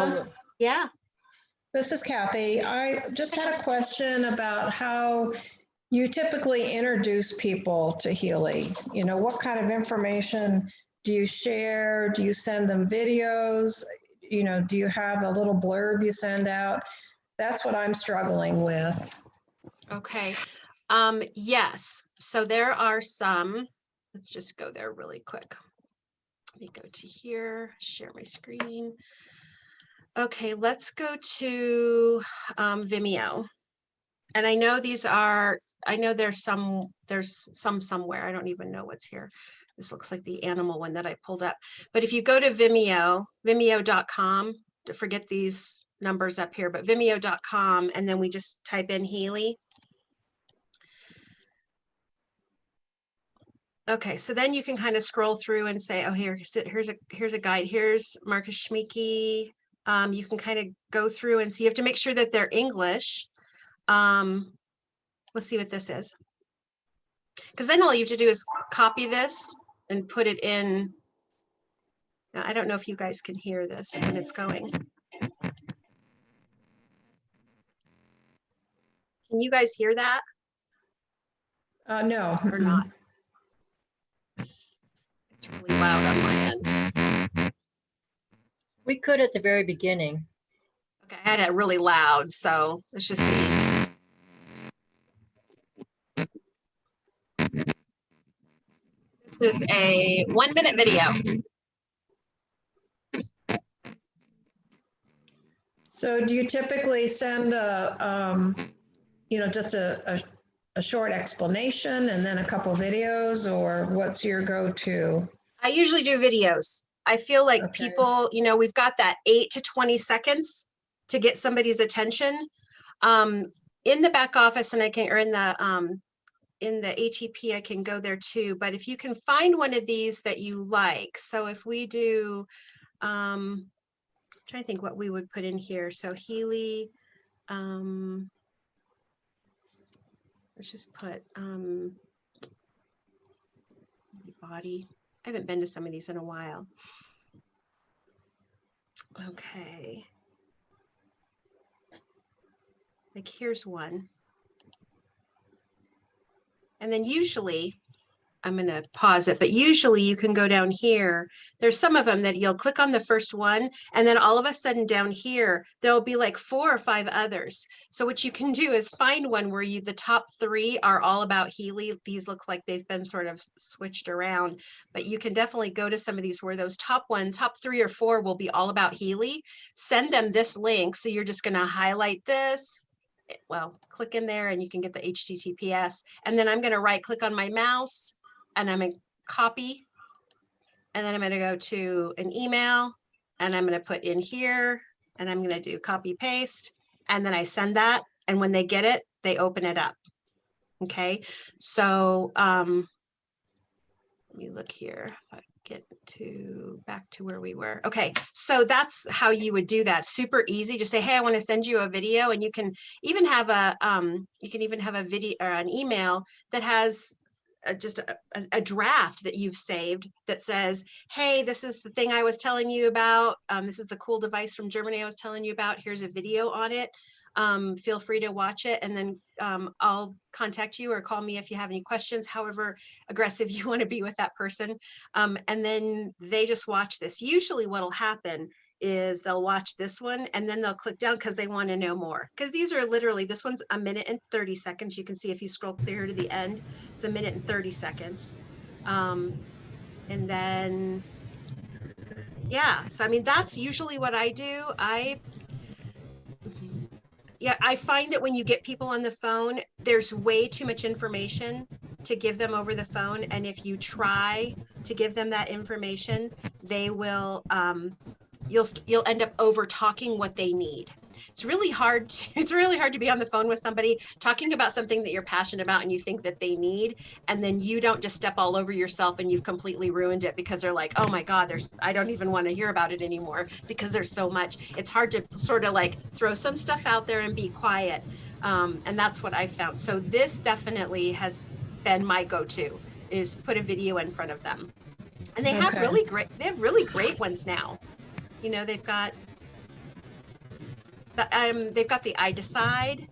Linda, Yeah. this is Kathy. I just had a question about how you typically introduce people to Healy. You know, what kind of information do you share? Do you send them videos? You know, do you have a little blurb you send out? That's what I'm struggling with. Okay. Yes. So there are some, let's just go there really quick. Let me go to here, share my screen. Okay, let's go to Vimeo. And I know these are, I know there's some somewhere. I don't even know what's here. This looks like the animal one that I pulled up. But if you go to Vimeo, vimeo.com, to forget these numbers up here, but vimeo.com, and then we just type in Healy. Okay, so then you can kind of scroll through and say, oh, here's a guide. Here's Marcus Schmieke. You can kind of go through and see. You have to make sure that they're English. Let's see what this is. Because then all you have to do is copy this and put it in. Now, I don't know if you guys can hear this when it's going. Can you guys hear that? No. Or not? It's really loud on my end. We could at the very beginning. Okay, I had it really loud, so let's just see. This is a 1-minute video. So do you typically send you know, just a short explanation and then a couple videos, or what's your go-to? I usually do videos. I feel like Okay. people, you know, we've got that 8 to 20 seconds to get somebody's attention. In the back office, and I can, or in the ATP, I can go there too. But if you can find one of these that you like, so if we do, I'm trying to think what we would put in here. So Healy, let's just put body. I haven't been to some of these in a while. Okay. Like here's one. And then usually, I'm going to pause it, but usually you can go down here. There's some of them that you'll click on the first one, and then all of a sudden down here, there'll be like 4 or 5 others. So what you can do is find one where the top 3 are all about Healy. These look like they've been sort of switched around, but you can definitely go to some of these where those top 3 or 4 will be all about Healy. Send them this link. So you're just going to highlight this. Well, click in there and you can get the HTTPS. And then I'm going to right click on my mouse and I'm going to copy. And then I'm going to go to an email and I'm going to put in here and I'm going to do copy paste. And then I send that. And when they get it, they open it up. Okay. So let me look here. If I get back to where we were. Okay. So that's how you would do that. Super easy. Just say, hey, I want to send you a video, and you can even have a video or an email that has just a draft that you've saved that says, hey, this is the thing I was telling you about. This is the cool device from Germany I was telling you about. Here's a video on it. Feel free to watch it, and then I'll contact you or call me if you have any questions, however aggressive you want to be with that person. And then they just watch this. Usually what'll happen is they'll watch this one and then they'll click down because they want to know more. Because these are literally, this one's 1 minute and 30 seconds. You can see if you scroll clear to the end, it's 1 minute and 30 seconds. And then, yeah, so I mean, that's usually what I do. I find that when you get people on the phone, there's way too much information to give them over the phone. And if you try to give them that information, they will, you'll end up over talking what they need. It's really hard to be on the phone with somebody talking about something that you're passionate about and you think that they need, and then you don't just step all over yourself and you've completely ruined it because they're like, oh my God, I don't even want to hear about it anymore because there's so much. It's hard to sort of like throw some stuff out there and be quiet. And that's what I found. So this definitely has been my go-to, is put a video in front of them. And they have really great ones now. You know, they've got they've got the I decide.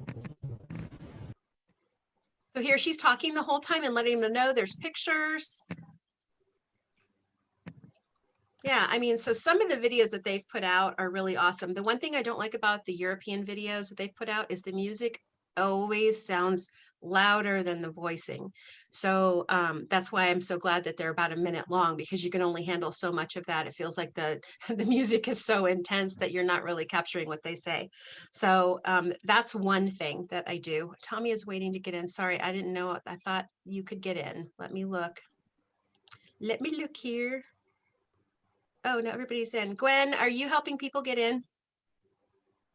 So here she's talking the whole time and letting them know there's pictures. Yeah, I mean, so some of the videos that they've put out are really awesome. The one thing I don't like about the European videos that they've put out is the music always sounds louder than the voicing. So that's why I'm so glad that they're about a minute long, because you can only handle so much of that. It feels like the music is so intense that you're not really capturing what they say. So that's one thing that I do. Tommy is waiting to get in. Sorry, I didn't know. I thought you could get in. Let me look. Let me look here. Oh, no, everybody's in. Gwen, are you helping people get in?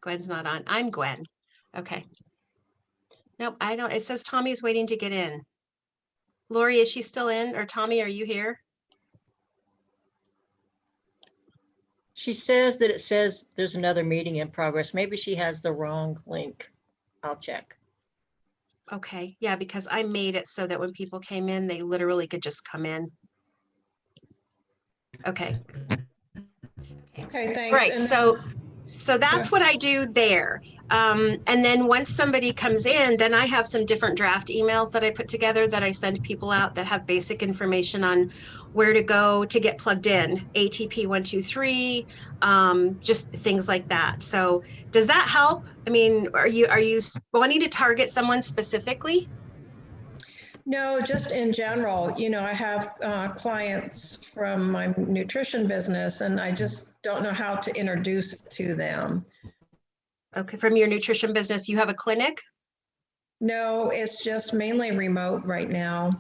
Gwen's not on. I'm Gwen. Okay. Nope, I don't. It says Tommy's waiting to get in. Lori, is she still in? Or Tommy, are you here? She says that it says there's another meeting in progress. Maybe she has the wrong link. I'll check. Okay. Yeah, because I made it so that when people came in, they literally could just come in. Okay. Okay, thanks. Right. And So that's what I do there. And then once somebody comes in, then I have some different draft emails that I put together that I send people out that have basic information on where to go to get plugged in, ATP 123, just things like that. So does that help? I mean, are you wanting to target someone specifically? no, just in general, I have clients from my nutrition business, and I just don't know how to introduce it to them. Okay, from your nutrition business, you have a clinic? No, it's just mainly remote right now.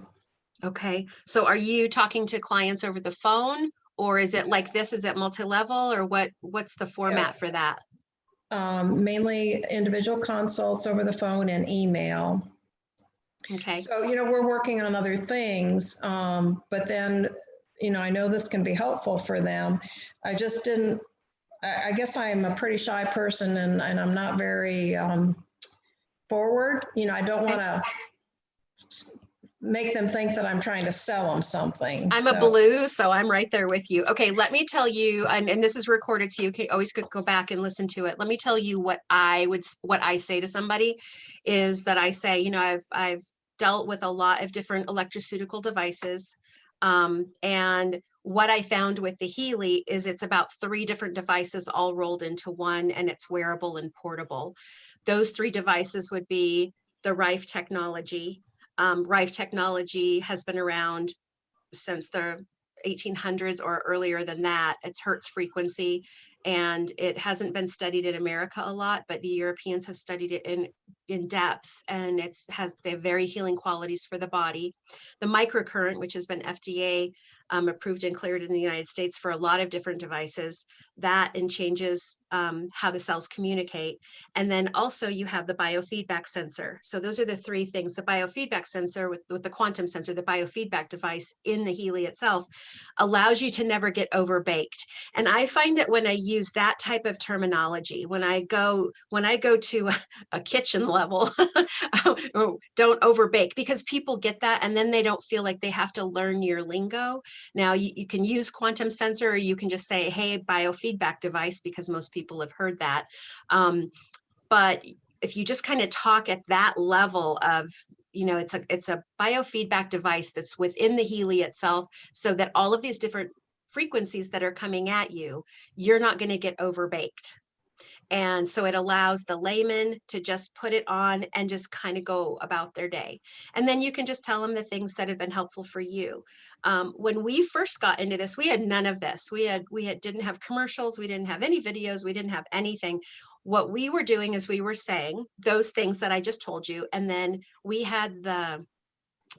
Okay, so are you talking to clients over the phone, or is it like this? Is it multi-level, or what's the format for that? Mainly individual consults over the phone and email. Okay. So, we're working on other things, but then, I know this can be helpful for them. I just didn't, I guess I am a pretty shy person, and I'm not very forward. I don't want to make them think that I'm trying to sell them something. I'm a blue, so I'm right there with you. Okay, let me tell you, and this is recorded, so you can always go back and listen to it. Let me tell you what I say to somebody is that I say, I've dealt with a lot of different electroceutical devices. And what I found with the Healy is it's about 3 different devices all rolled into one, and it's wearable and portable. Those 3 devices would be the Rife technology. Rife technology has been around since the 1800s or earlier than that. It's Hertz frequency, and it hasn't been studied in America a lot, but the Europeans have studied it in depth, and they have very healing qualities for the body. The microcurrent, which has been FDA approved and cleared in the United States for a lot of different devices, that and changes how the cells communicate. And then also you have the biofeedback sensor. So those are the 3 things: the biofeedback sensor with the quantum sensor, the biofeedback device in the Healy itself allows you to never get overbaked. And I find that when I use that type of terminology, when I go to a kitchen level, don't overbake, because people get that and then they don't feel like they have to learn your lingo. Now you can use quantum sensor, or you can just say, hey, biofeedback device, because most people have heard that. But if you just kind of talk at that level of, it's a biofeedback device that's within the Healy itself, so that all of these different frequencies that are coming at you, you're not going to get overbaked. And so it allows the layman to just put it on and just kind of go about their day. And then you can just tell them the things that have been helpful for you. When we first got into this, we had none of this. We didn't have commercials. We didn't have any videos. We didn't have anything. What we were doing is we were saying those things that I just told you. And then we had the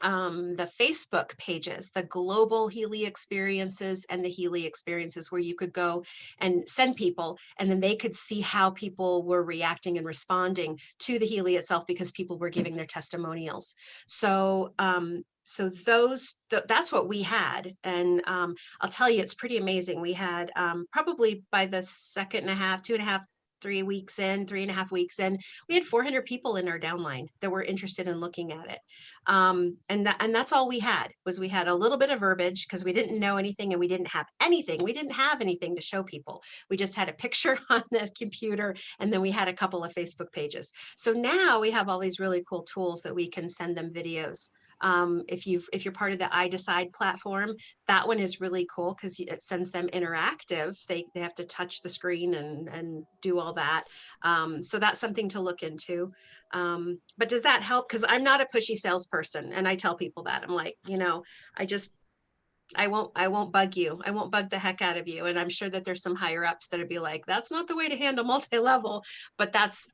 Facebook pages, the global Healy experiences and the Healy experiences, where you could go and send people, and then they could see how people were reacting and responding to the Healy itself, because people were giving their testimonials. So that's what we had. And I'll tell you, it's pretty amazing. We had probably by the 2.5 3 weeks in, 3.5 weeks in, we had 400 people in our downline that were interested in looking at it. And that's all we had. We had a little bit of verbiage because we didn't know anything and we didn't have anything. We didn't have anything to show people. We just had a picture on the computer, and then we had a couple of Facebook pages. So now we have all these really cool tools that we can send them videos. If you're part of the I Decide platform, that one is really cool because it sends them interactive. They have to touch the screen and do all that. So that's something to look into. But does that help? Because I'm not a pushy salesperson, and I tell people that. I'm like, I won't bug you. I won't bug the heck out of you. And I'm sure that there's some higher ups that'd be like, that's not the way to handle multi-level, but that's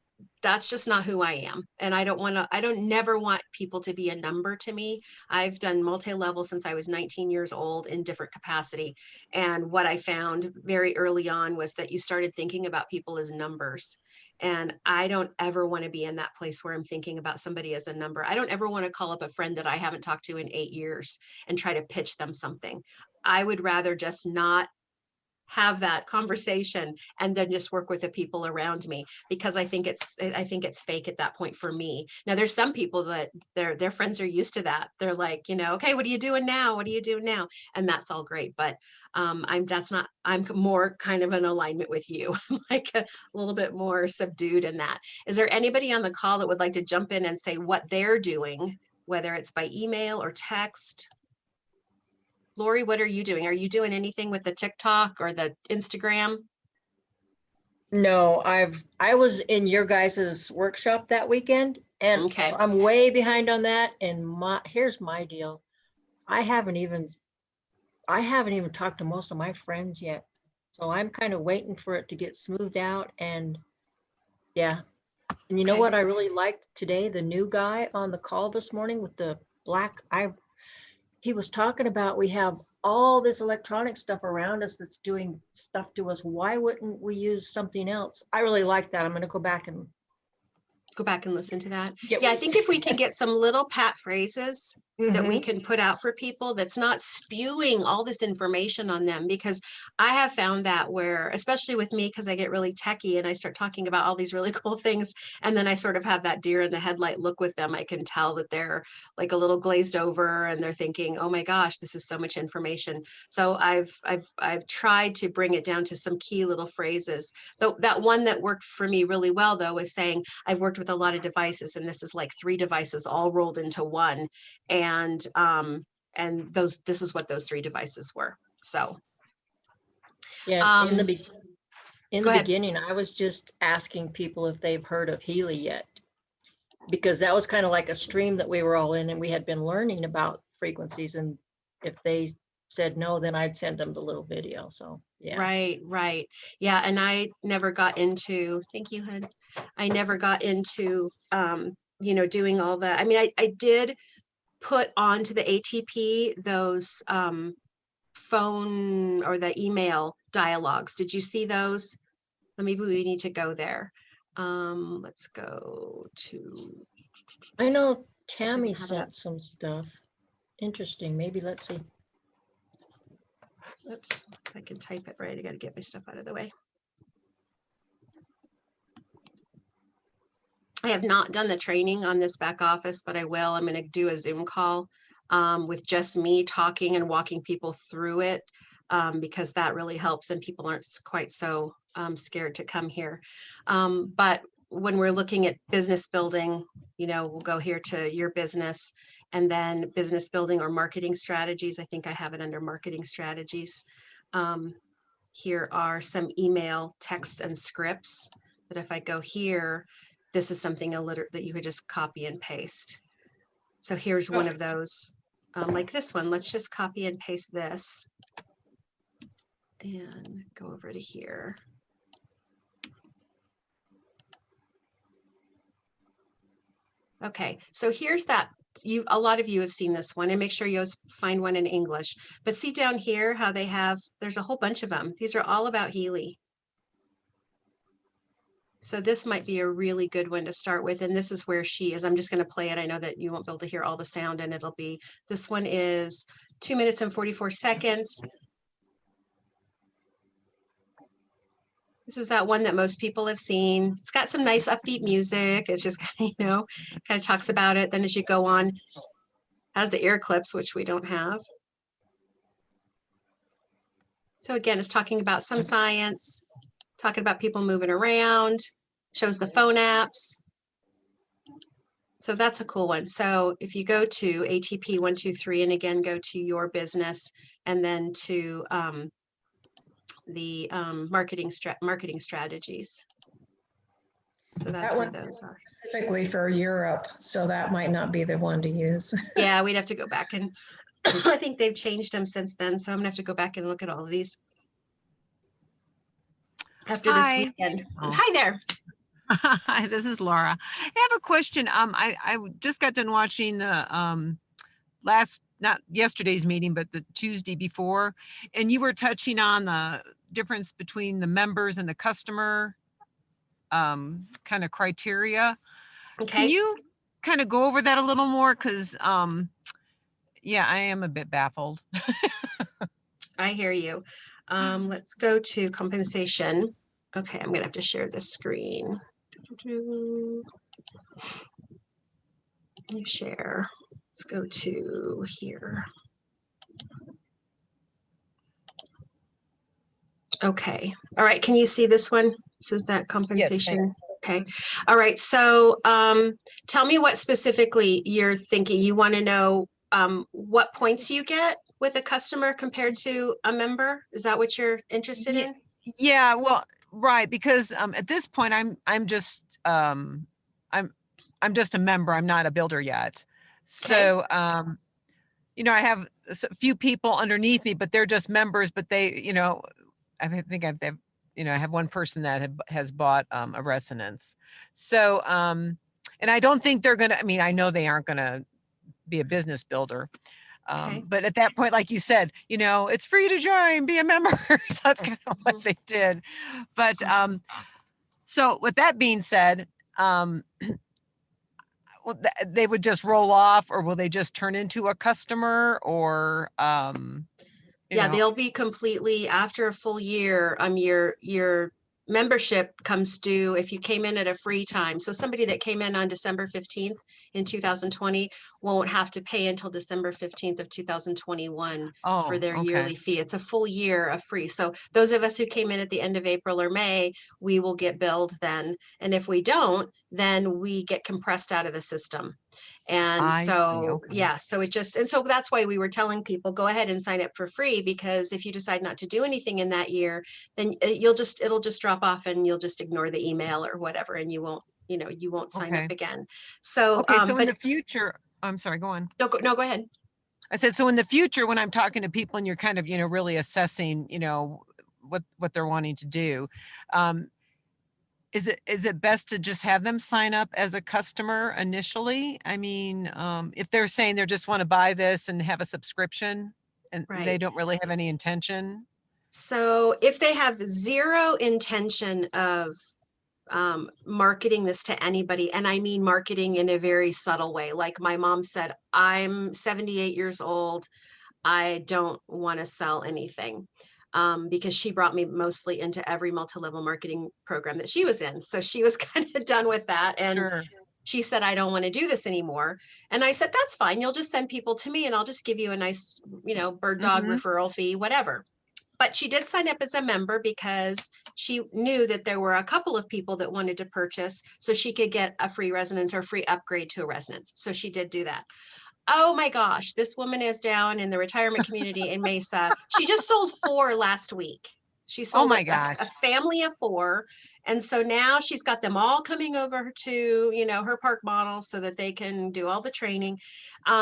just not who I am. And I don't never want people to be a number to me. I've done multi-level since I was 19 years old in different capacity. And what I found very early on was that you started thinking about people as numbers. And I don't ever want to be in that place where I'm thinking about somebody as a number. I don't ever want to call up a friend that I haven't talked to in 8 years and try to pitch them something. I would rather just not have that conversation and then just work with the people around me, because I think it's fake at that point for me. Now there's some people that their friends are used to that. They're like, okay, what are you doing now? What are you doing now? And that's all great. But I'm more kind of in alignment with you. I'm like a little bit more subdued in that. Is there anybody on the call that would like to jump in and say what they're doing, whether it's by email or text? Lori, what are you doing? Are you doing anything with the TikTok or the Instagram? No, I was in your guys's workshop that weekend, and Okay. so I'm way behind on that. And here's my deal. I haven't even talked to most of my friends yet. So I'm kind of waiting for it to get smoothed out. And yeah. And you know Okay. what I really liked today? The new guy on the call this morning with the black eye. He was talking about, we have all this electronic stuff around us that's doing stuff to us. Why wouldn't we use something else? I really like that. I'm going to go back and listen to that. get Yeah, I what think if we can get some little pat phrases that we Mhm. can put out for people that's not spewing all this information on them, because I have found that where, especially with me, because I get really techie and I start talking about all these really cool things, and then I sort of have that deer in the headlight look with them. I can tell that they're like a little glazed over and they're thinking, oh my gosh, this is so much information. So I've tried to bring it down to some key little phrases. Though that one that worked for me really well though was saying, I've worked with a lot of devices, and this is like 3 devices all rolled into one. And this is what those 3 devices were. So Yeah, in the go ahead. beginning, I was just asking people if they've heard of Healy yet, because that was kind of like a stream that we were all in, and we had been learning about frequencies. And if they said no, then I'd send them the little video. So yeah. Right. Yeah, and I never got into, thank you, hon. I never got into doing all that. I mean, I did put onto the ATP those phone or the email dialogues. Did you see those? Maybe we need to go there. Let's go to. I know I Tammy didn't have it up. sent some stuff. Interesting. Maybe let's see. Oops, if I can type it right, I got to get my stuff out of the way. I have not done the training on this back office, but I will. I'm going to do a Zoom call with just me talking and walking people through it, because that really helps and people aren't quite so scared to come here. But when we're looking at business building, we'll go here to your business, and then business building or marketing strategies. I think I have it under marketing strategies. Here are some email texts and scripts that if I go here, this is something that you could just copy and paste. So here's one of those, like this one. Let's just copy and paste this and go over to here. Okay, so here's that. A lot of you have seen this one, and make sure you find one in English. But see down here how there's a whole bunch of them. These are all about Healy. So this might be a really good one to start with. And this is where she is. I'm just going to play it. I know that you won't be able to hear all the sound, and this one is 2 minutes and 44 seconds. This is that one that most people have seen. It's got some nice upbeat music. It's just kind of, kind of talks about it. Then as you go on, has the ear clips, which we don't have. So again, it's talking about some science, talking about people moving around, shows the phone apps. So that's a cool one. So if you go to ATP 123 and again, go to your business and then to the marketing strategies. So that's That where one those are. specifically for Europe, so that might not be the one to use. Yeah, we'd have to go back and I think they've changed them since then. So I'm gonna have to go back and look at all of these after this Hi. weekend. Oh. Hi there. Hi, this is Laura. I have a question. I just got done watching the not yesterday's meeting, but the Tuesday before, and you were touching on the difference between the members and the customer kind of criteria. Okay. Can you kind of go over that a little more? Because yeah, I am a bit baffled. I hear you. Let's go to compensation. Okay, I'm gonna have to share this screen. You share. Let's go to here. Okay. All right. Can you see this one? This is that compensation. Okay. All right. So tell me what specifically you're thinking. You want to know what points you get with a customer compared to a member? Is that what you're interested in? Yeah, well, right, because at this point I'm just I'm just a member. I'm not a builder yet. So you know, I have a few people underneath me, but they're just members, but they, you know, I think I've you know, I have one person that has bought a resonance. So and I don't think they're gonna, I mean, I know they aren't gonna be a business builder. But at that point, like you said, you know, it's free to join, be a member. So that's kind of what they did. But so with that being said, they would just roll off, or will they just turn into a customer, or Yeah, know? they'll be completely after a full year. Your membership comes due if you came in at a free time. So somebody that came in on December 15th in 2020 won't have to pay until December 15th of 2021 for their yearly fee. It's a full year of free. So those of us who came in at the end of April or May, we will get billed then. And if we don't, then we get compressed out of the system. And so, yeah, so it just, and so that's why we were telling people, go ahead and sign up for free, because if you decide not to do anything in that year, then it'll just drop off and you'll just ignore the email or whatever, and you won't, you know, you won't sign up again. So, so in the future, I'm sorry, go on. No, go ahead. I said, so in the future, when I'm talking to people and you're kind of, you know, really assessing, you know, what they're wanting to do, is it best to just have them sign up as a customer initially? I mean, if they're saying they just want to buy this and have a subscription and they don't really have any intention. So if they have zero intention of marketing this to anybody, and I mean marketing in a very subtle way, like my mom said, I'm 78 years old. I don't want to sell anything. Because she brought me mostly into every multi-level marketing program that she was in. So she was kind of done with that. And she said, I don't want to do this anymore. And I said, that's fine. You'll just send people to me and I'll just give you a nice, you know, bird dog referral fee, whatever. But she did sign up as a member because she knew that there were a couple of people that wanted to purchase so she could get a free resonance or free upgrade to a resonance. So she did do that. Oh my gosh, this woman is down in the retirement community in Mesa. She just sold 4 last week. She sold a family of 4. And so now she's got them all coming over to, you know, her park model so that they can do all the training.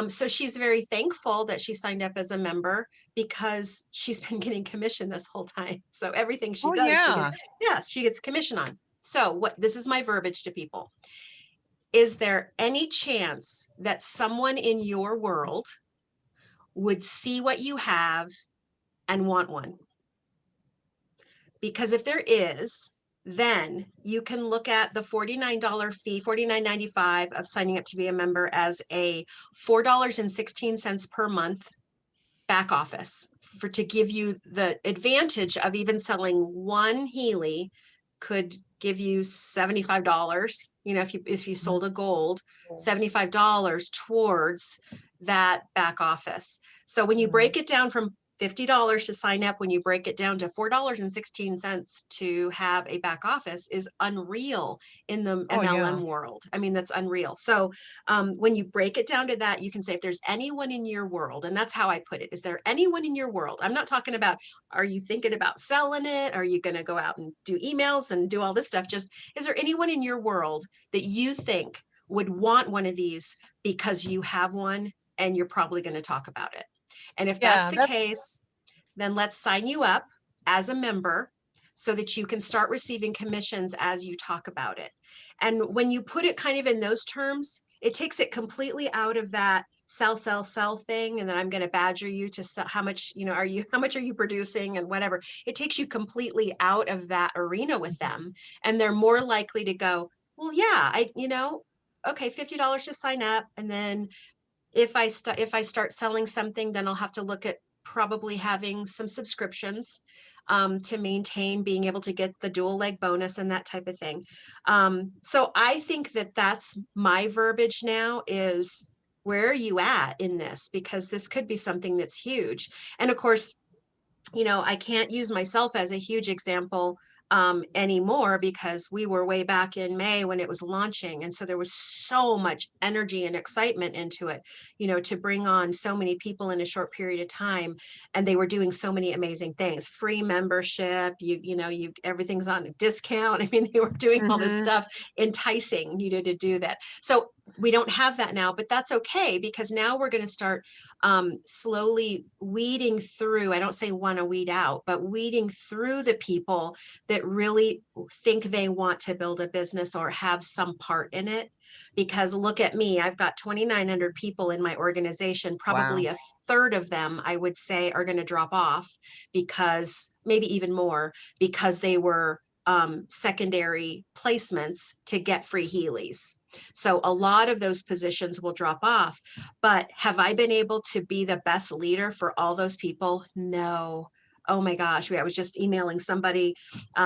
So she's very thankful that she signed up as a member because she's been getting commission this whole time. So everything she does, she gets commission on. So this is my verbiage to people. Is there any chance that someone in your world would see what you have and want one? Because if there is, then you can look at the $49 fee, $49.95 of signing up to be a member as a $4.16 per month back office to give you the advantage of even selling one Healy could give you $75, you know, if you sold a gold, $75 towards that back office. So when you break it down from $50 to sign up, when you break it down to $4.16 to have a back office, is unreal in the Oh, yeah. MLM world. I mean, that's unreal. So when you break it down to that, you can say, if there's anyone in your world, and that's how I put it, is there anyone in your world? I'm not talking about, are you thinking about selling it? Are you going to go out and do emails and do all this stuff? Just, is there anyone in your world that you think would want one of these because you have one and you're probably going to talk about it? And if that's Yeah, the that's case, then let's sign you up as a member so that you can start receiving commissions as you talk about it. And when you put it kind of in those terms, it takes it completely out of that sell thing, and then I'm going to badger you to sell, how much, you know, how much are you producing and whatever. It takes you completely out of that arena with them, and they're more likely to go, well, yeah, okay, $50 to sign up, and then if I start selling something, then I'll have to look at probably having some subscriptions to maintain being able to get the dual leg bonus and that type of thing. So I think that that's my verbiage now, is where are you at in this? Because this could be something that's huge. And of course, you know, I can't use myself as a huge example anymore, because we were way back in May when it was launching. And so there was so much energy and excitement into it, you know, to bring on so many people in a short period of time. And they were doing so many amazing things, free membership, everything's on a discount. I mean, they were doing all this stuff, enticing you to do that. So we don't have that now, but that's okay, because now we're going to start slowly weeding through. I don't say want to weed out, but weeding through the people that really think they want to build a business or have some part in it. Because look at me, I've got 2,900 people in my organization. Probably a third of them, I would say, are going to drop off, because maybe even more, because they were secondary placements to get free Healys. So a lot of those positions will drop off. But have I been able to be the best leader for all those people? No. Oh my gosh. I was just emailing somebody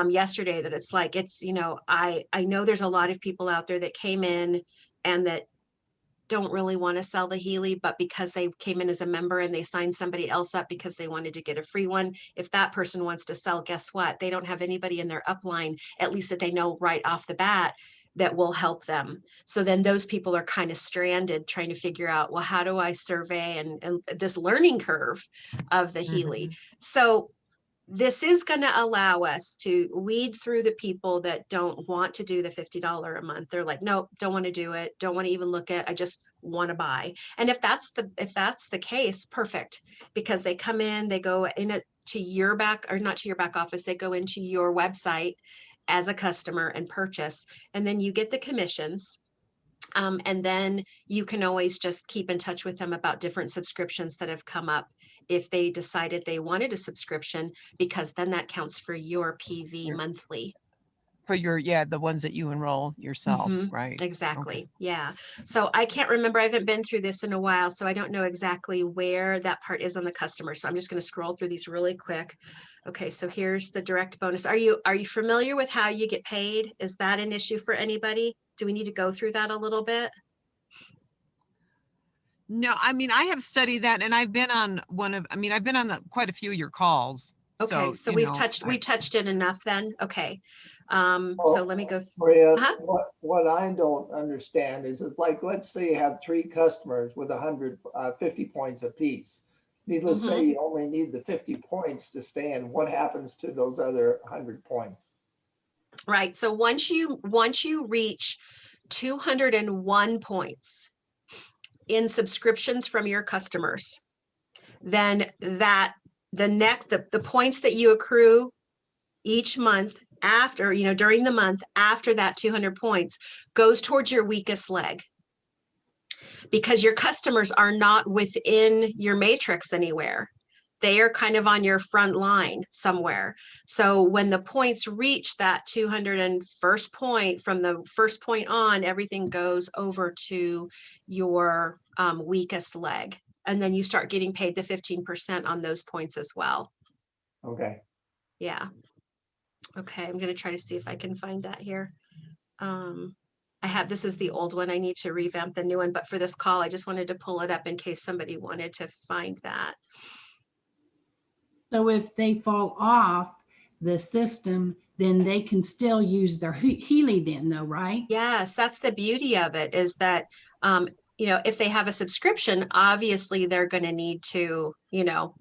yesterday that it's like, I know there's a lot of people out there that came in and that don't really want to sell the Healy, but because they came in as a member and they signed somebody else up because they wanted to get a free one, if that person wants to sell, guess what? They don't have anybody in their upline, at least that they know right off the bat, that will help them. So then those people are kind of stranded trying to figure out, well, how do I survey and this learning curve of the Healy? So this is going to allow us to weed through the people that don't want to do the $50 a month. They're like, nope, don't want to do it. Don't want to even look at, I just want to buy. And if that's the case, perfect, because they come in, they go in to your back, or not to your back office, they go into your website as a customer and purchase, and then you get the commissions. And then you can always just keep in touch with them about different subscriptions that have come up if they decided they wanted a subscription, because then that counts for your PV monthly. For the ones that you enroll yourself, right? Exactly. Okay. Yeah. So I can't remember. I haven't been through this in a while, so I don't know exactly where that part is on the customer. So I'm just going to scroll through these really quick. Okay. So here's the direct bonus. Are you familiar with how you get paid? Is that an issue for anybody? Do we need to go through that a little bit? No, I mean, I have studied that, and I've been on quite a few of your calls. Okay, so we've touched it enough then. Okay. So let me go. Maria, what I don't understand is it's like, let's say you have 3 customers with 150 points apiece. Needless to say, you only need the 50 points to stay in. What happens to those other 100 points? Right. So once you reach 201 points in subscriptions from your customers, then the points that you accrue each month after, during the month after that 200 points goes towards your weakest leg, because your customers are not within your matrix anywhere. They are kind of on your front line somewhere. So when the points reach that 201st point, from the first point on, everything goes over to your weakest leg. And then you start getting paid the 15% on those points as well. Okay. Yeah. Okay, I'm gonna try to see if I can find that here. This is the old one. I need to revamp the new one, but for this call, I just wanted to pull it up in case somebody wanted to find that. So if they fall off the system, then they can still use their Healy then though, right? Yes, that's the beauty of it, is that, if they have a subscription, obviously they're going to need to,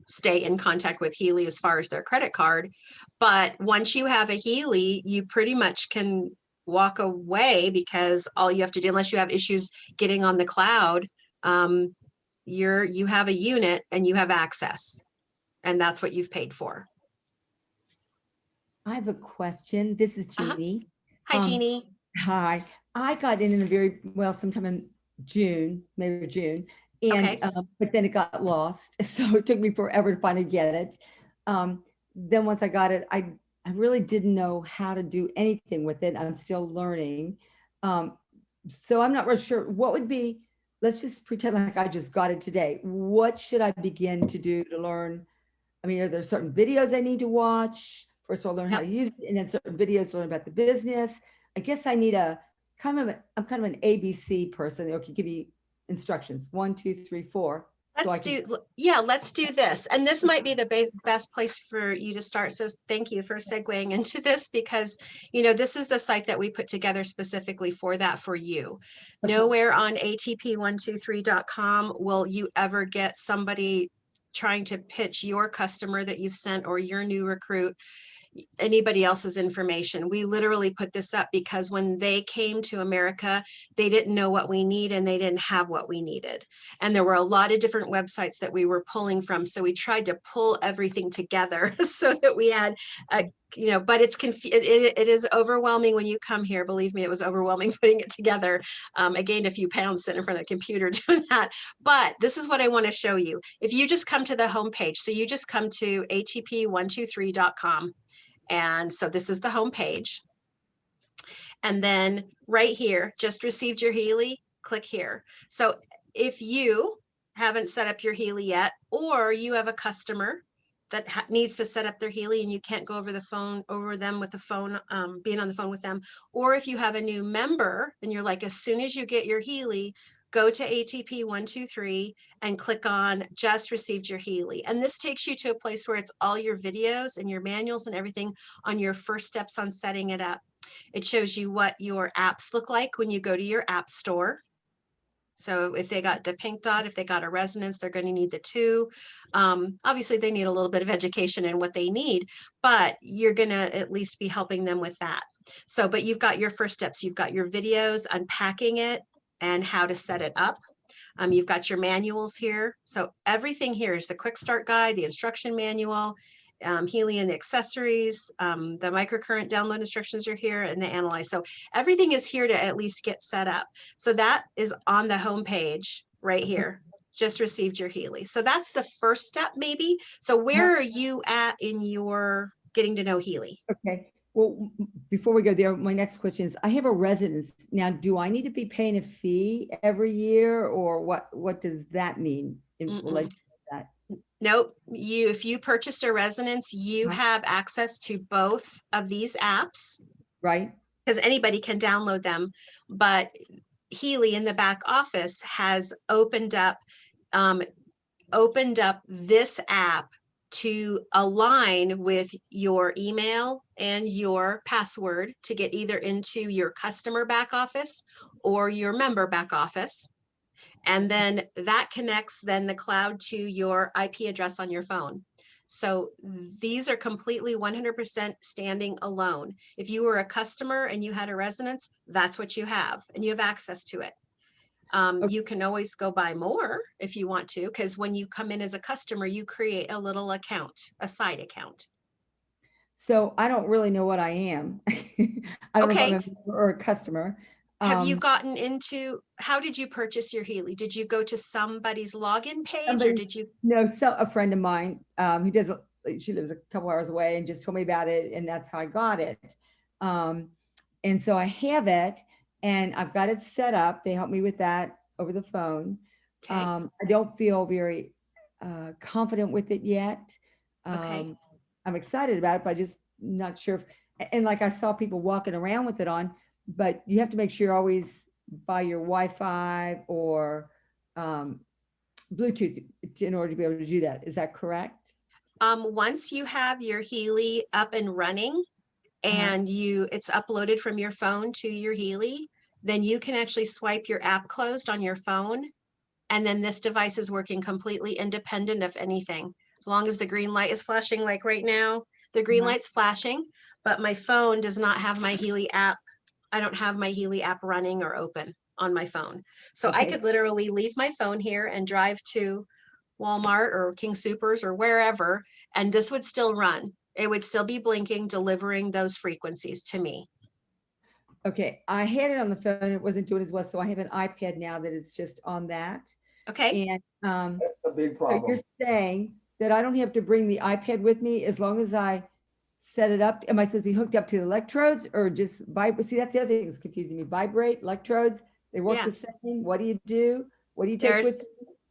stay in contact with Healy as far as their credit card. But once you have a Healy, you pretty much can walk away, because all you have to do, unless you have issues getting on the cloud, you have a unit and you have access, and that's what you've paid for. I have a question. This is Uh-huh. Jeannie. Hi, Jeannie. Hi. I got in the sometime in June, maybe June, and Okay. but then it got lost, so it took me forever to finally get it. Then once I got it, I really didn't know how to do anything with it. I'm still learning, so I'm not really sure what would be. Let's just pretend like I just got it today. What should I begin to do to learn? I mean, are there certain videos I need to watch? First of all, learn how to use it, and then certain videos learn about the business. I guess I need I'm kind of an ABC person that can give you instructions, 1, 2, 3, 4. Let's do this. And this might be the best place for you to start. So thank you for segueing into this, because, this is the site that we put together specifically for that, for you. Okay. Nowhere on atp123.com will you ever get somebody trying to pitch your customer that you've sent, or your new recruit, anybody else's information. We literally put this up because when they came to America, they didn't know what we need, and they didn't have what we needed. And there were a lot of different websites that we were pulling from. So we tried to pull everything together so that we had, but it is overwhelming when you come here. Believe me, it was overwhelming putting it together. I gained a few pounds sitting in front of the computer doing that. But this is what I want to show you. If you just come to the homepage, so you just come to atp123.com. And so this is the home page. And then right here, just received your Healy, click here. So if you haven't set up your Healy yet, or you have a customer that needs to set up their Healy and you can't go over them with the phone, being on the phone with them, or if you have a new member and you're like, as soon as you get your Healy, go to ATP123 and click on just received your Healy. And this takes you to a place where it's all your videos and your manuals and everything on your first steps on setting it up. It shows you what your apps look like when you go to your app store. So if they got the pink dot, if they got a resonance, they're going to need the 2. Obviously, they need a little bit of education in what they need, but you're going to at least be helping them with that. So, but you've got your first steps. You've got your videos, unpacking it, and how to set it up. You've got your manuals here. So everything here is the quick start guide, the instruction manual, Healy and the accessories, the microcurrent download instructions are here, and the analyze. So everything is here to at least get set up. So that is on the home page right here. Just received your Healy. So that's the first step, maybe. So where are you at in your getting to know Healy? Okay. Well, before we go there, my next question is, I have a residence. Now, do I need to be paying a fee every year, or what does that mean in relation to that? Nope. If you purchased a residence, you have access to both of these apps. Right. Because anybody can download them. But Healy in the back office has opened up this app to align with your email and your password to get either into your customer back office or your member back office. And then that connects then the cloud to your IP address on your phone. So these are completely 100% standing alone. If you were a customer and you had a residence, that's what you have, and you have access to it. You can always go buy more if you want to, because when you come in as a customer, you create a little account, a side account. So I don't really know what I am. I don't know if I'm a member or a customer. Have you gotten into, how did you purchase your Healy? Did you go to somebody's login page or did you? No, so a friend of mine she lives a couple hours away and just told me about it, and that's how I got it. And so I have it and I've got it set up. They helped me with that over the phone. Okay. I don't feel very confident with it yet. Okay. I'm excited about it, but I'm just not sure And like I saw people walking around with it on, but you have to make sure you're always by your Wi-Fi or Bluetooth in order to be able to do that. Is that correct? Once you have your Healy up and running and it's uploaded from your phone to your Healy, then you can actually swipe your app closed on your phone. And then this device is working completely independent of anything. As long as the green light is flashing, like right now, the green light's flashing, but my phone does not have my Healy app. I don't have my Healy app running or open on my phone. So I Okay. could literally leave my phone here and drive to Walmart or King Soopers or wherever, and this would still run. It would still be blinking, delivering those frequencies to me. Okay, I had it on the phone. It wasn't doing as well. So I have an iPad now that is just on that. Okay. And That's a big so you're problem. saying that I don't have to bring the iPad with me as long as I set it up? Am I supposed to be hooked up to the electrodes or just vibrate? See, that's the other thing that's confusing me. Vibrate, electrodes, they work Yeah. the same. What do you do? What do you take with?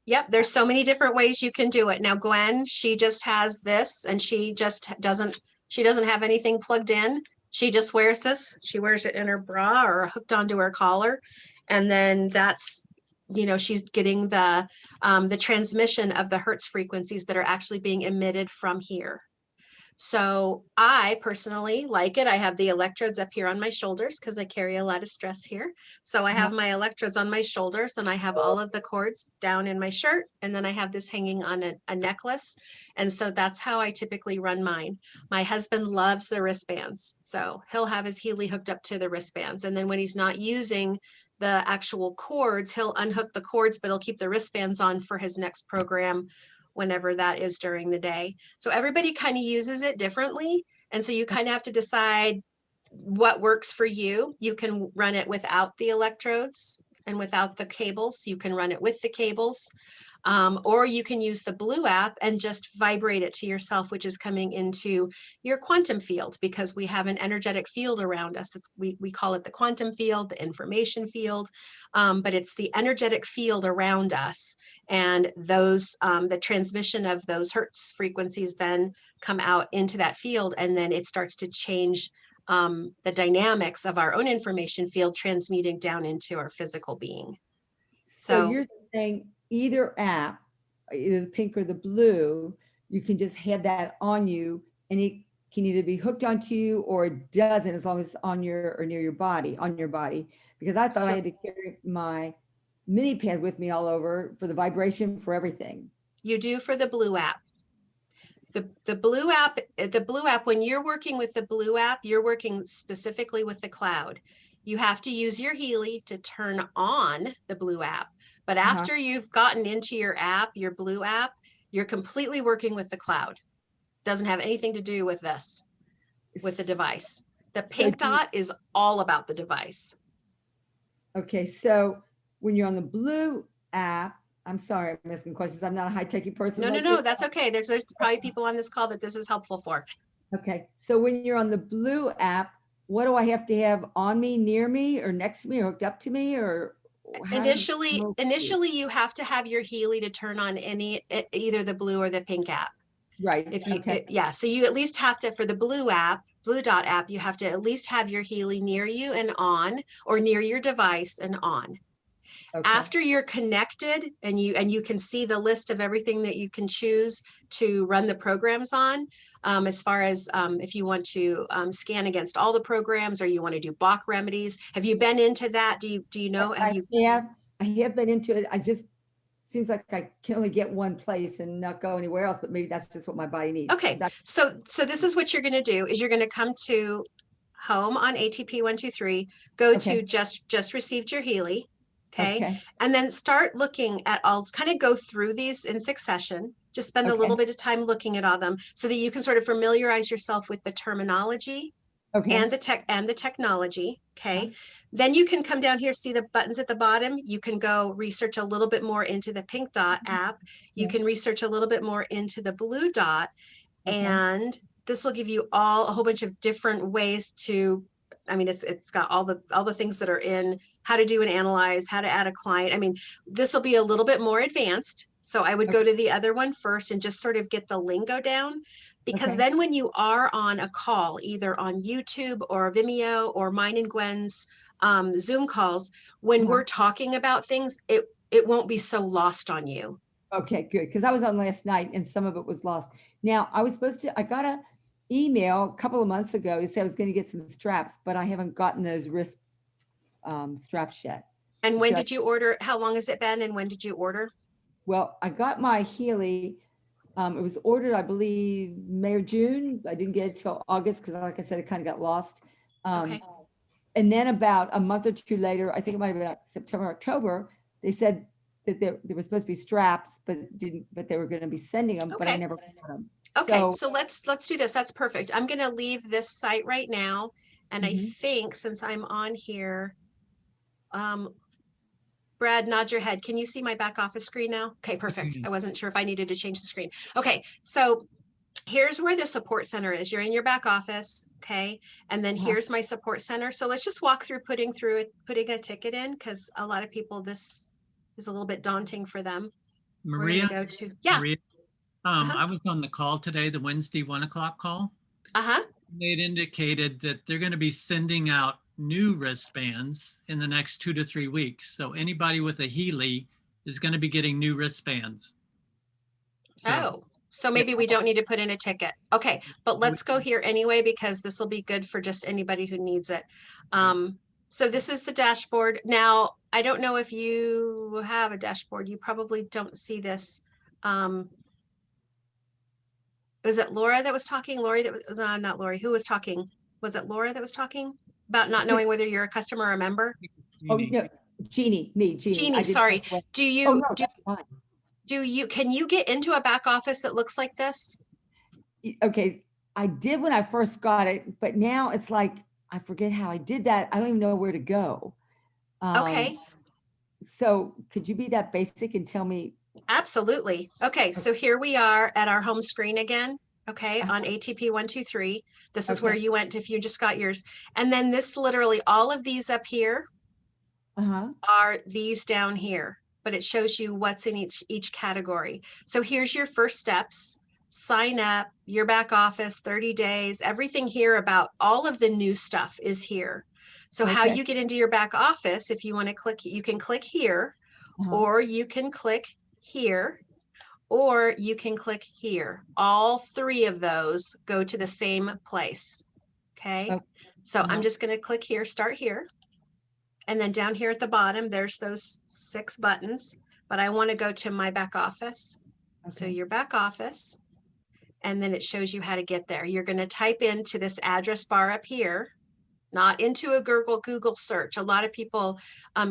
Yep, there's so many different ways you can do it. Now, Gwen, she just has this and she doesn't have anything plugged in. She just wears this. She wears it in her bra or hooked onto her collar. And then that's, she's getting the transmission of the Hertz frequencies that are actually being emitted from here. So I personally like it. I have the electrodes up here on my shoulders because I carry a lot of stress here. So I have my electrodes on my shoulders and I have all of the cords down in my shirt. And then I have this hanging on a necklace. And so that's how I typically run mine. My husband loves the wristbands. So he'll have his Healy hooked up to the wristbands. And then when he's not using the actual cords, he'll unhook the cords, but he'll keep the wristbands on for his next program, whenever that is during the day. So everybody kind of uses it differently. And so you kind of have to decide what works for you. You can run it without the electrodes and without the cables. You can run it with the cables. Or you can use the Blue app and just vibrate it to yourself, which is coming into your quantum field because we have an energetic field around us. We call it the quantum field, the information field, but it's the energetic field around us. And those, the transmission of those Hertz frequencies then come out into that field, and then it starts to change the dynamics of our own information field transmuting down into our physical being. So you're saying either app, either the pink or the blue, you can just have that on you and it can either be hooked onto you or it doesn't, as long as it's on your or near your body, on your body. Because I thought I had to carry my mini pad with me all over for the vibration, for everything. You do for the Blue app. The Blue app, when you're working with the Blue app, you're working specifically with the cloud. You have to use your Healy to turn on the Blue app. But after you've gotten into your app, your Blue app, you're completely working with the cloud. Doesn't have anything to do with this, with the device. The pink dot is all about the device. Okay, so when you're on the Blue app, I'm sorry, I'm asking questions. I'm not a high-techy person. No, that's okay. There's probably people on this call that this is helpful for. Okay, so when you're on the Blue app, what do I have to have on me, near me, or next to me, or hooked up to me, or? Initially, you have to have your Healy to turn on either the Blue or the pink app. Right. So you at least have to, for the Blue app, Blue Dot app, you have to at least have your Healy near you and on, or near your device and on. Okay. After you're connected and you can see the list of everything that you can choose to run the programs on, as far as if you want to scan against all the programs or you want to do Bach remedies. Have you been into that? Do you know? I have been into it. I just, seems like I can only get one place and not go anywhere else, but maybe that's just what my body needs. Okay, so this is what you're going to do is you're going to come to home on ATP 123, go to just received your Healy. Okay. And then start looking at I'll kind of go through these in succession, just spend a little bit of time looking at all of them so that you can sort of familiarize yourself with the terminology and the technology. Okay. Then you can come down here, see the buttons at the bottom. You can go research a little bit more into the Pink Dot app. You can research a little bit more into the Blue Dot, and this will give you a whole bunch of different ways to, I mean, it's got all the things that are in how to do and analyze, how to add a client. I mean, this will be a little bit more advanced. So I would go to the other one first and just sort of get the lingo down, because Okay. then when you are on a call, either on YouTube or Vimeo or mine and Gwen's Zoom calls, when Uh-huh. we're talking about things, it won't be so lost on you. Okay, good. Because I was on last night and some of it was lost. Now, I got a email a couple of months ago to say I was going to get some straps, but I haven't gotten those wrist straps yet. And when Should I- did you order? How long has it been? And when did you order? Well, I got my Healy. It was ordered, I believe, May or June. I didn't get it till August because, like I said, it kind of got lost. Okay. And then about a month or two later, I think it might have been September, October, they said that there were supposed to be straps, but they were going to be sending them, but I Okay. never got them. Okay, so let's do this. That's perfect. I'm going to leave this site right now. And I Mhm. think since I'm on here, Brad, nod your head. Can you see my back office screen now? Okay, perfect. I wasn't sure if I needed to change the screen. Okay, so here's where the support center is. You're in your back office, okay? And then here's my support center. So let's just walk through putting a ticket in, because a lot of people, this is a little bit daunting for them. Maria, We're gonna go to, yeah. Maria, Uh-huh. I was on the call today, the Wednesday 1 o'clock call. Uh-huh. They'd indicated that they're going to be sending out new wristbands in the next 2 to 3 weeks. So anybody with a Healy is going to be getting new wristbands. Oh, so maybe we don't need to put in a ticket. Okay, but let's go here anyway, because this will be good for just anybody who needs it. So this is the dashboard. Now, I don't know if you have a dashboard. You probably don't see this. Was it Laura that was talking? Lori that was, not Lori. Who was talking? Was it Laura that was talking about not knowing whether you're a customer or a member? Oh, no, Jeannie. I Jeannie, didn't sorry. know what- Do Oh, you, no, that's fine. can you get into a back office that looks like this? Okay, I did when I first got it, but now it's like, I forget how I did that. I don't even know where to go. Okay. So could you be that basic and tell me? Absolutely. Okay, so here we are at our home screen again. Okay, on ATP 123. This is where Okay. you went if you just got yours. And then this literally, all of these up here Uh-huh. are these down here, but it shows you what's in each category. So here's your first steps. Sign up, your back office, 30 days, everything here about all of the new stuff is here. So how Okay. you get into your back office, if you want to click, you can click here, Uh-huh. or you can click here, or you can click here. All three of those go to the same place. Okay. Okay. So I'm Uh-huh. just going to click here, start here. And then down here at the bottom, there's those 6 buttons, but I want to go to my back office. So Okay. your back office, and then it shows you how to get there. You're going to type into this address bar up here, not into a Google search. A lot of people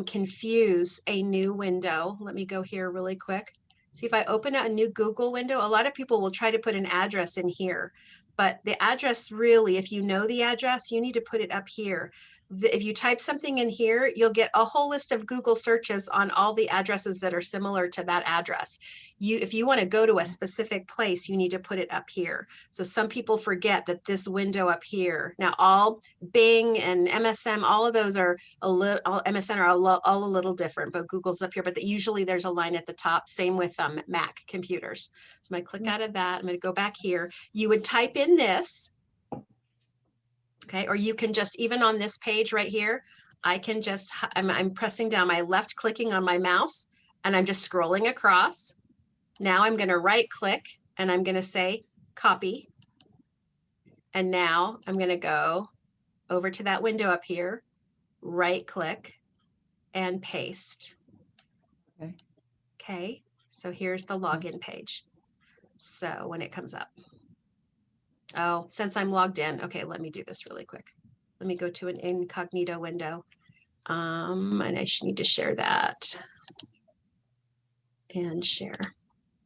confuse a new window. Let me go here really quick. See, if I open a new Google window, a lot of people will try to put an address in here, but the address really, if you know the address, you need to put it up here. If you type something in here, you'll get a whole list of Google searches on all the addresses that are similar to that address. If you want to go to a specific place, you need to put it up here. So some people forget that this window up here, now all Bing and MSM, all of those are a little, MSN are all a little different, but Google's up here, but usually there's a line at the top, same with Mac computers. So I'm gonna click out of that. I'm gonna go back here. You would type in this, okay, or you can just, even on this page right here, I can just, I'm pressing down, my left clicking on my mouse, and I'm just scrolling across. Now I'm going to right click and I'm going to say copy. And now I'm going to go over to that window up here, right click and paste. Okay. Okay, so here's the login page. So when it comes up. Oh, since I'm logged in, okay, let me do this really quick. Let me go to an incognito window. And I should need to share that and share.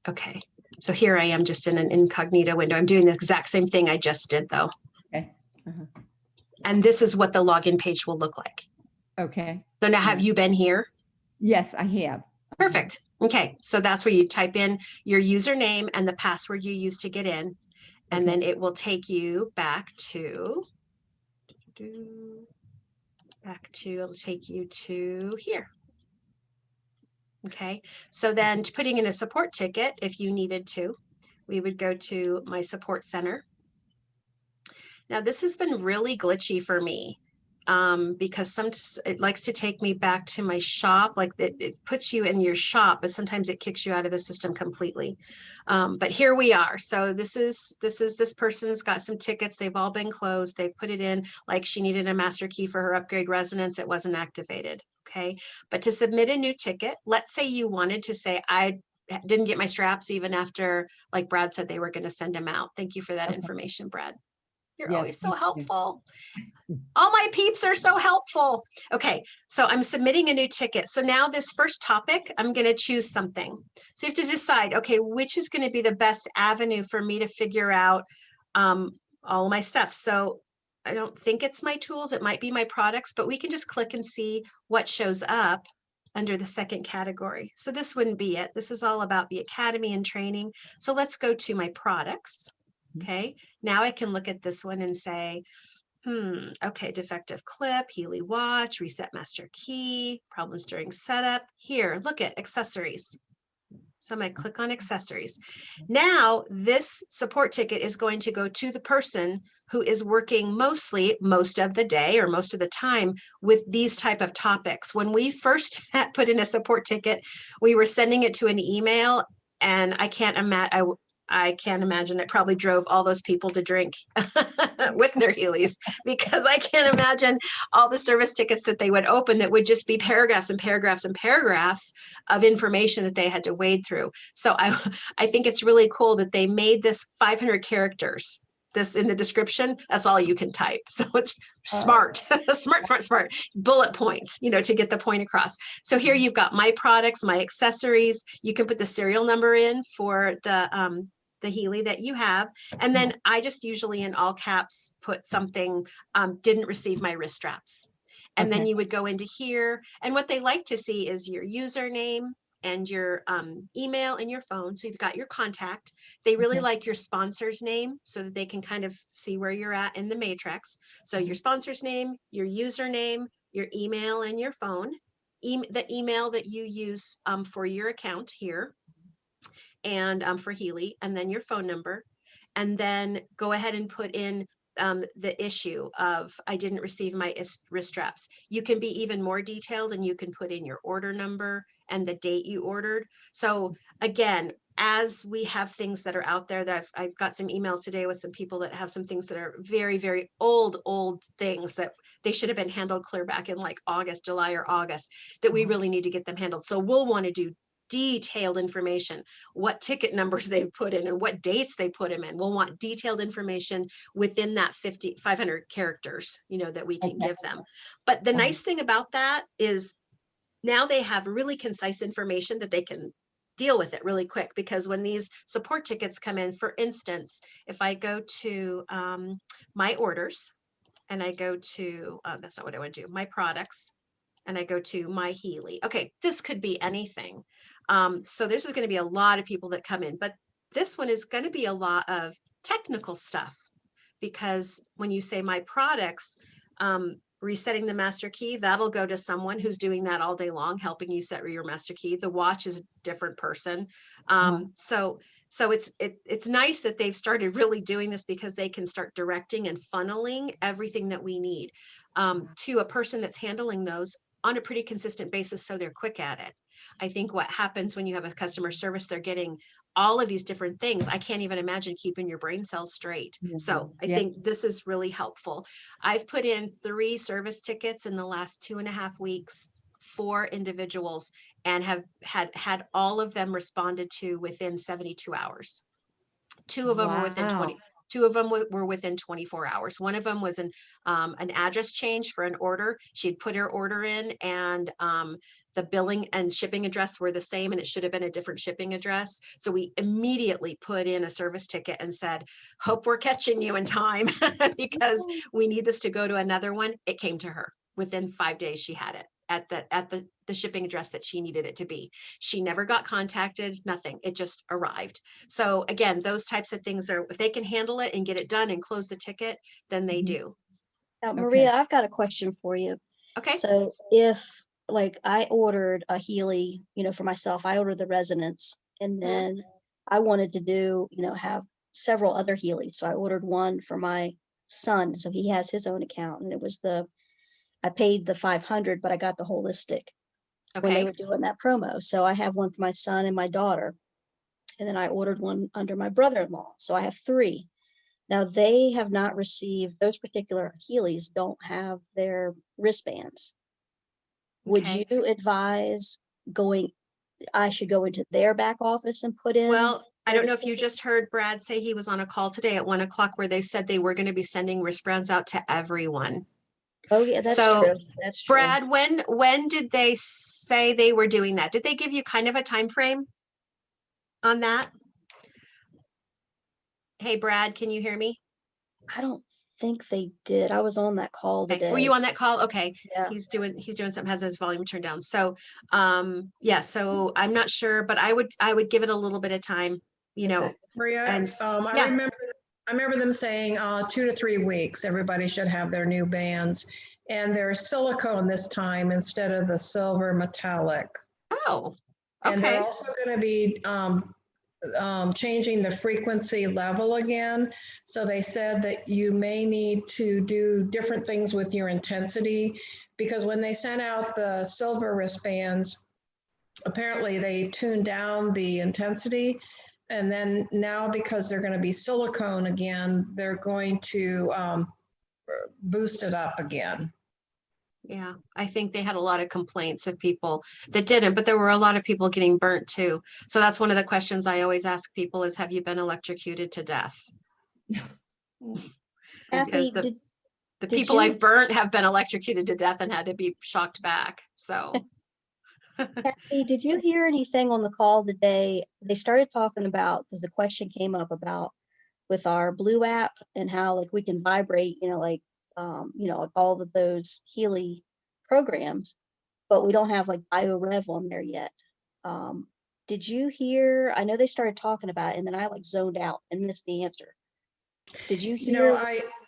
Okay, so here I am just in an incognito window. I'm doing the exact same thing I just did though. Okay. Uh-huh. And this is what the login page will look like. Okay. So now have you been here? Yes, I have. Perfect. Okay, so that's where you type in your username and the password you use to get in. And then it will take you back to, it'll take you to here. Okay, so then putting in a support ticket, if you needed to, we would go to my support center. Now this has been really glitchy for me because it likes to take me back to my shop. Like it puts you in your shop, but sometimes it kicks you out of the system completely. But here we are. So this person's got some tickets. They've all been closed. They put it in like she needed a master key for her upgrade residence. It wasn't activated. Okay. But to submit a new ticket, let's say you wanted to say, I didn't get my straps even after, like Brad said, they were going to send them out. Thank you for that information, Brad. You're Yes, always so thank you. helpful. All my peeps are so helpful. Okay, so I'm submitting a new ticket. So now this first topic, I'm going to choose something. So you have to decide, okay, which is going to be the best avenue for me to figure out all of my stuff. So I don't think it's my tools. It might be my products, but we can just click and see what shows up under the second category. So this wouldn't be it. This is all about the academy and training. So let's go to my products. Okay, now I can look at this one and say, okay, defective clip, Healy watch, reset master key, problems during setup. Here, look at accessories. So I'm going to click on accessories. Now this support ticket is going to go to the person who is working most of the day or most of the time with these type of topics. When we first put in a support ticket, we were sending it to an email, and I can't imagine it probably drove all those people to drink with their Healys, because I can't imagine all the service tickets that they would open that would just be paragraphs and paragraphs and paragraphs of information that they had to wade through. So I think it's really cool that they made this 500 characters. This in the description, that's all you can type. So it's smart, smart, bullet points, to get the point across. So here you've got my products, my accessories. You can put the serial number in for the Healy that you have. And then I just usually in all caps put something, didn't receive my wrist straps. And then you would go into here. And what they like to see is your username and your email and your phone. So you've got your contact. They really like your sponsor's name so that they can kind of see where you're at in the matrix. So your sponsor's name, your username, your email, and your phone, the email that you use for your account here, and for Healy, and then your phone number, and then go ahead and put in the issue of I didn't receive my wrist straps. You can be even more detailed, and you can put in your order number and the date you ordered. So again, as we have things that are out there that I've got some emails today with some people that have some things that are very, very old things that they should have been handled clear back in like July or August, that we really need to get them handled. So we'll want to do detailed information, what ticket numbers they've put in and what dates they put them in. We'll want detailed information within that 500 characters, that we can give them. But the nice thing about that is now they have really concise information that they can deal with it really quick, because when these support tickets come in, for instance, if I go to my orders and I go to, that's not what I want to do, my products, and I go to my Healy. Okay, this could be anything. So there's going to be a lot of people that come in, but this one is going to be a lot of technical stuff, because when you say my products, resetting the master key, that'll go to someone who's doing that all day long, helping you set your master key. The watch is a different person. So it's nice that they've started really doing this, because they can start directing and funneling everything that we need to a person that's handling those on a pretty consistent basis, so they're quick at it. I think what happens when you have a customer service, they're getting all of these different things. I can't even imagine keeping your brain cells straight. So I think this is really helpful. I've put in 3 service tickets in the last 2.5 weeks for individuals, and have had all of them responded to within 72 hours. 2 of them were within 20. 2 of them were within 24 hours. One of them was an address change for an order. She'd put her order in, and the billing and shipping address were the same, and it should have been a different shipping address. So we immediately put in a service ticket and said, hope we're catching you in time because we need this to go to another one. It came to her within 5 days. She had it at the shipping address that she needed it to be. She never got contacted, nothing. It just arrived. So again, those types of things are, if they can handle it and get it done and close the ticket, then they do. Now, Maria, I've got a question for you. Okay. So if like I ordered a Healy, for myself, I ordered the resonance, and then I wanted to do, have several other Healys. So I ordered one for my son. So he has his own account, and I paid the 500, but I got the holistic when they Okay. were doing that promo. So I have one for my son and my daughter. And then I ordered one under my brother-in-law. So I have 3. Now they have not received, those particular Healys don't have their wristbands. Would Okay. you advise I should go into their back office and put in? Well, I their don't know if you wristbands? just heard Brad say he was on a call today at 1 o'clock where they said they were going to be sending wristbands out to everyone. Oh, yeah, that's So, true. That's true. Brad, when did they say they were doing that? Did they give you kind of a time frame on that? Hey, Brad, can you hear me? I don't think they did. I was on that call Okay. today. Were you on that call? Okay. Yeah. He's doing something, has his volume turned down. So, yeah, so I'm not sure, but I would give it a little bit of time, Okay. Maria, and I remember them saying 2 to 3 weeks, everybody should have their new bands. And they're silicone this time instead of the silver metallic. oh, And they're okay. also going to be changing the frequency level again. So they said that you may need to do different things with your intensity, because when they sent out the silver wristbands, apparently they tuned down the intensity. And then now, because they're going to be silicone again, they're going to boost it up again. Yeah, I think they had a lot of complaints of people that didn't, but there were a lot of people getting burnt too. So that's one of the questions I always ask people is, have you been electrocuted to death? Kathy, Because the did people you- I've burnt have been electrocuted to death and had to be shocked back. So Kathy, did you hear anything on the call today? They started talking about, because the question came up about with our Blue app and how like we can vibrate, like all of those Healy programs, but we don't have like BioRev on there yet. Did you hear? I know they started talking about it, and then I like zoned out and missed the answer. Did you hear?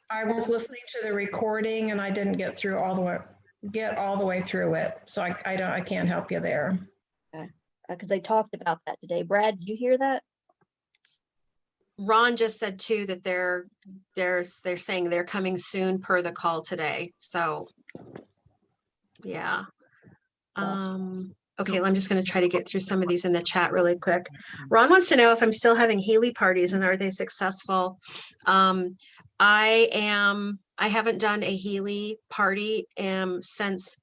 I was listening to the recording and I didn't get all the way through it. So I can't help you there. Because they talked about that today. Brad, did you hear that? Ron just said too that they're saying they're coming soon per the call today. So yeah. Awesome. Okay, I'm just going to try to get through some of these in the chat really quick. Ron wants to know if I'm still having Healy parties and are they successful? I haven't done a Healy party since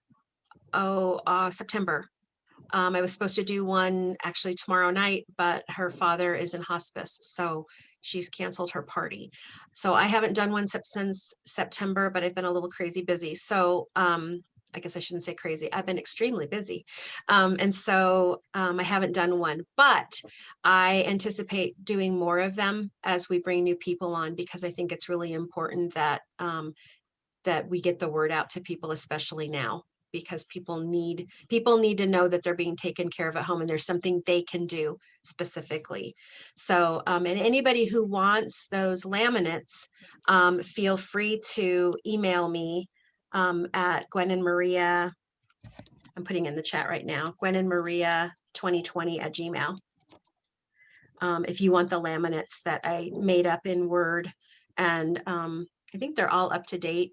September. I was supposed to do one actually tomorrow night, but her father is in hospice, so she's canceled her party. So I haven't done one since September, but I've been a little crazy busy. So I guess I shouldn't say crazy. I've been extremely busy. And so I haven't done one, but I anticipate doing more of them as we bring new people on, because I think it's really important that that we get the word out to people, especially now, because people need to know that they're being taken care of at home and there's something they can do specifically. So, and anybody who wants those laminates, feel free to email me at Gwen and Maria. I'm putting in the chat right now, Gwen and Maria 2020@gmail. If you want the laminates that I made up in Word, and I think they're all up to date.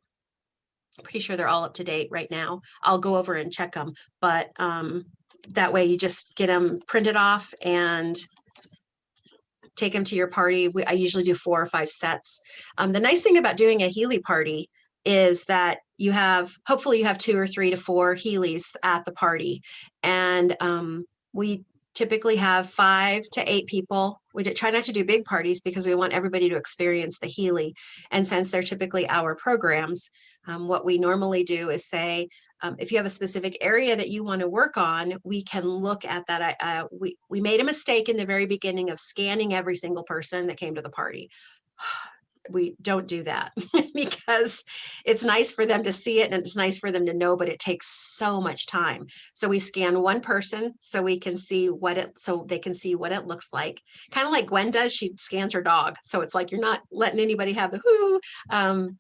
I'm pretty sure they're all up to date right now. I'll go over and check them, but that way you just get them printed off and take them to your party. I usually do 4 or 5 sets. The nice thing about doing a Healy party is that hopefully you have 2 or 3 to 4 Healys at the party. And we typically have 5 to 8 people. We try not to do big parties because we want everybody to experience the Healy. And since they're typically our programs, what we normally do is say, if you have a specific area that you want to work on, we can look at that. We made a mistake in the very beginning of scanning every single person that came to the party. We don't do that because it's nice for them to see it and it's nice for them to know, but it takes so much time. So we scan one person so they can see what it looks like. Kind of like Gwen does, she scans her dog. So it's like, you're not letting anybody have the whoo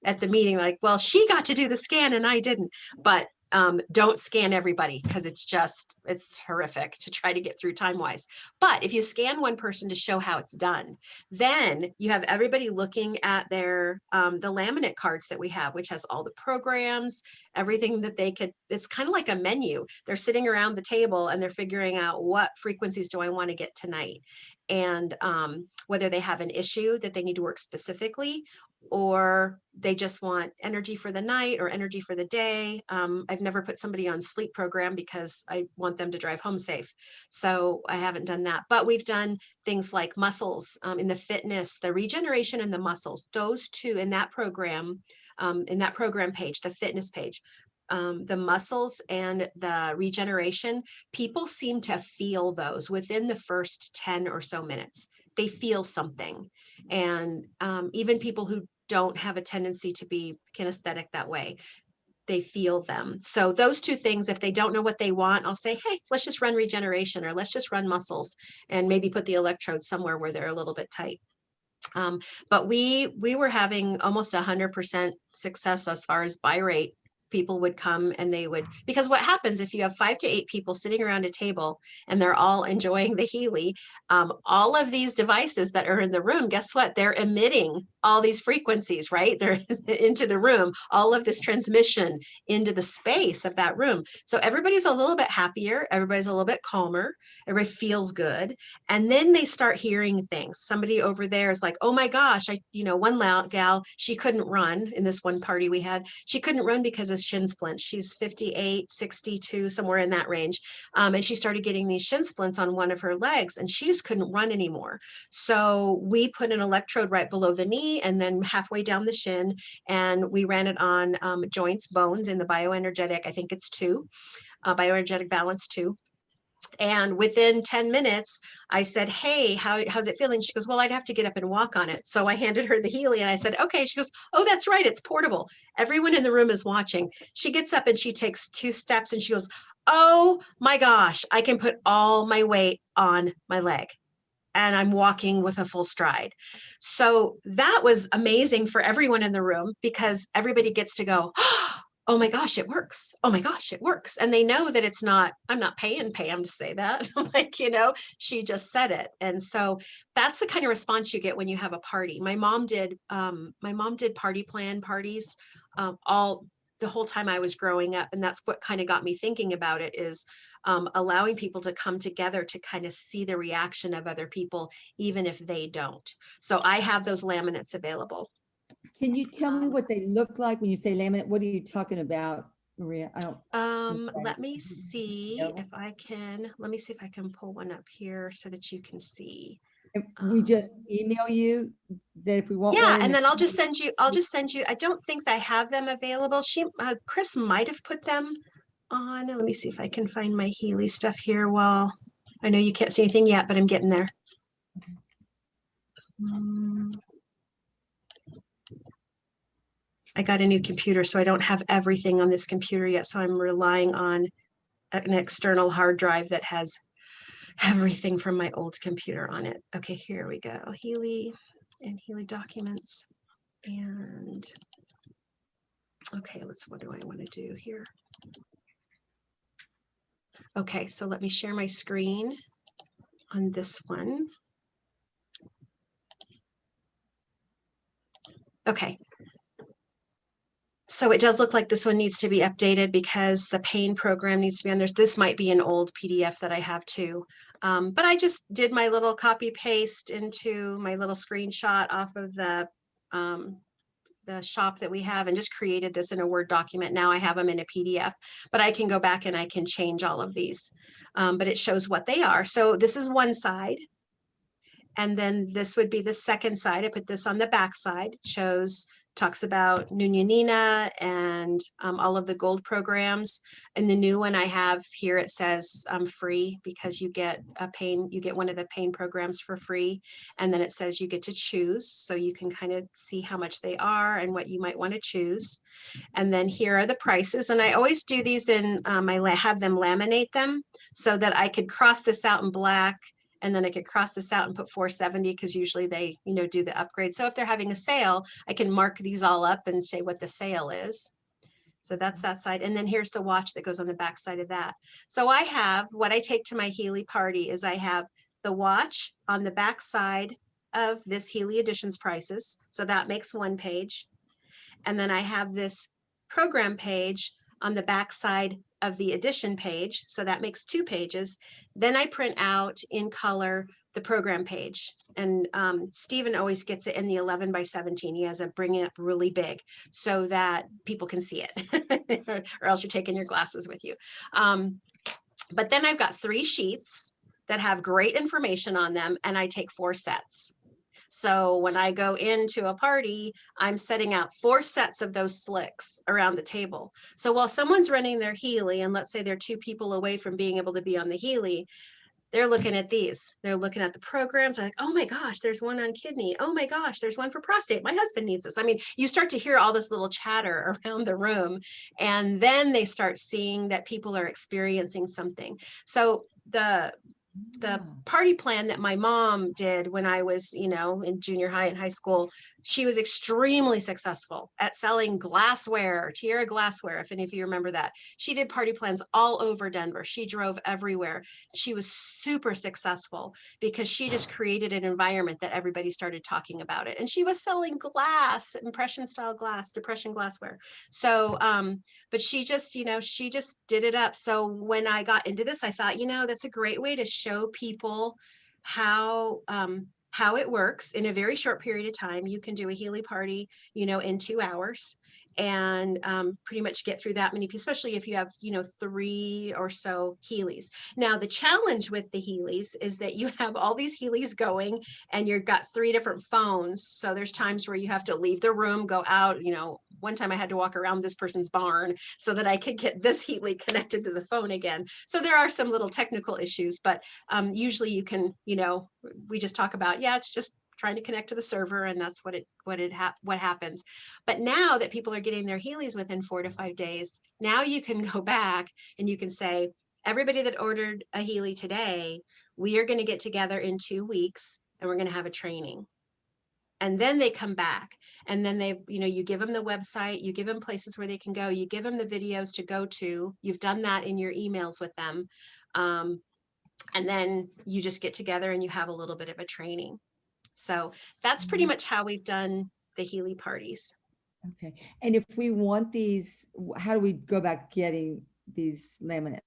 at the meeting. Like, well, she got to do the scan and I didn't, but Don't scan everybody because it's horrific to try to get through time wise. But if you scan one person to show how it's done, then you have everybody looking at their the laminate cards that we have, which has all the programs, everything that they could. It's kind of like a menu. They're sitting around the table and they're figuring out what frequencies do I want to get tonight, and whether they have an issue that they need to work specifically, or they just want energy for the night or energy for the day. I've never put somebody on sleep program because I want them to drive home safe. So I haven't done that, but we've done things like muscles in the fitness, the regeneration and the muscles, those two in that program page, the fitness page. The muscles and the regeneration, people seem to feel those within the first 10 or so minutes. They feel something. And even people who don't have a tendency to be kinesthetic that way, they feel them. So those two things, if they don't know what they want, I'll say, hey, let's just run regeneration, or let's just run muscles, and maybe put the electrodes somewhere where they're a little bit tight. But we were having almost 100% success as far as buy rate. People would come and they would, because what happens if you have 5 to 8 people sitting around a table and they're all enjoying the Healy, all of these devices that are in the room, guess what? They're emitting all these frequencies, right? They're into the room, all of this transmission into the space of that room. So everybody's a little bit happier. Everybody's a little bit calmer. Everybody feels good. And then they start hearing things. Somebody over there is like, oh my gosh, one gal, she couldn't run in this one party we had. She couldn't run because of shin splints. She's 58, 62, somewhere in that range. And she started getting these shin splints on one of her legs and she just couldn't run anymore. So we put an electrode right below the knee and then halfway down the shin. And we ran it on joints, bones in the bioenergetic, I think it's 2, bioenergetic balance 2. And within 10 minutes, I said, hey, how's it feeling? She goes, well, I'd have to get up and walk on it. So I handed her the Healy and I said, okay. She goes, oh, that's right. It's portable. Everyone in the room is watching. She gets up and she takes 2 steps and she goes, oh my gosh, I can put all my weight on my leg. And I'm walking with a full stride. So that was amazing for everyone in the room because everybody gets to go, oh my gosh, it works. Oh my gosh, it works. And they know that it's not, I'm not paying Pam to say that. Like, she just said it. And so that's the kind of response you get when you have a party. My mom did party plan parties all the whole time I was growing up. And that's what kind of got me thinking about it, is allowing people to come together to kind of see the reaction of other people, even if they don't. So I have those laminates available. Can you tell me what they look like when you say laminate? What are you talking about, Maria? I don't. Let me see if I can pull one up here so that you can see. We just email you that if we want yeah, one. and then I'll just send you, I don't think I have them available. Chris might have put them on. Let me see if I can find my Healy stuff here. Well, I know you can't see anything yet, but I'm getting there. I got a new computer, so I don't have everything on this computer yet. So I'm relying on an external hard drive that has everything from my old computer on it. Okay, here we go. Healy and Healy documents. And okay, what do I want to do here? Okay, so let me share my screen on this one. Okay. So it does look like this one needs to be updated because the pain program needs to be on there. This might be an old PDF that I have too. But I just did my little copy paste into my little screenshot off of the shop that we have and just created this in a Word document. Now I have them in a PDF, but I can go back and I can change all of these. But it shows what they are. So this is one side. And then this would be the second side. I put this on the back side, talks about Nunya Nina and all of the gold programs. And the new one I have here, it says free because you get one of the pain programs for free. And then it says you get to choose. So you can kind of see how much they are and what you might want to choose. And then here are the prices. And I always do these I have them laminate them so that I could cross this out in black. And then I could cross this out and put 470 because usually they, do the upgrade. So if they're having a sale, I can mark these all up and say what the sale is. So that's that side. And then here's the watch that goes on the back side of that. So I have, what I take to my Healy party is I have the watch on the back side of this Healy Editions prices. So that makes one page. And then I have this program page on the back side of the edition page. So that makes 2 pages. Then I print out in color the program page. And Stephen always gets it in the 11 by 17. He has a bring it up really big so that people can see it, or else you're taking your glasses with you. But then I've got 3 sheets that have great information on them, and I take 4 sets. So when I go into a party, I'm setting out 4 sets of those slicks around the table. So while someone's running their Healy, and let's say they're 2 people away from being able to be on the Healy, they're looking at these. They're looking at the programs. They're like, oh my gosh, there's one on kidney. Oh my gosh, there's one for prostate. My husband needs this. I mean, you start to hear all this little chatter around the room, and then they start seeing that people are experiencing something. So the party plan that my mom did when I was, in junior high and high school, she was extremely successful at selling glassware, Tierra glassware, if any of you remember that. She did party plans all over Denver. She drove everywhere. She was super successful because she just created an environment that everybody started talking about it. And she was selling glass, impression style glass, depression glassware. So, but she just did it up. So when I got into this, I thought, that's a great way to show people how it works in a very short period of time. You can do a Healy party, in 2 hours, and pretty much get through that many people, especially if you have, 3 or so Healys. Now, the challenge with the Healys is that you have all these Healys going, and you've got 3 different phones. So there's times where you have to leave the room, go out. One time I had to walk around this person's barn so that I could get this Healy connected to the phone again. So there are some little technical issues, but usually you can, we just talk about, it's just trying to connect to the server, and that's what happens. But now that people are getting their Healys within 4 to 5 days, now you can go back and you can say, everybody that ordered a Healy today, we are going to get together in 2 weeks and we're going to have a training. And then they come back, and then you give them the website, you give them places where they can go, you give them the videos to go to, you've done that in your emails with them. And then you just get together and you have a little bit of a training. So that's pretty much how we've done the Healy parties. Okay. And if we want these, how do we go about getting these laminates?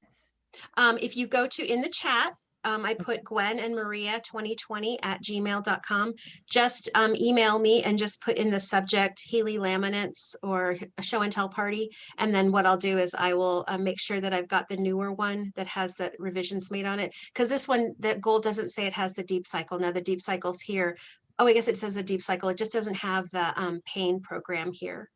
If you go to in the chat, I put Gwen and Maria 2020@gmail.com. Just email me and just put in the subject Healy laminates or a show and tell party. And then what I'll do is I will make sure that I've got the newer one that has the revisions made on it. Because this one, that gold doesn't say it has the deep cycle. Now the deep cycle's here. Oh, I guess it says the deep cycle. It just doesn't have the pain program here.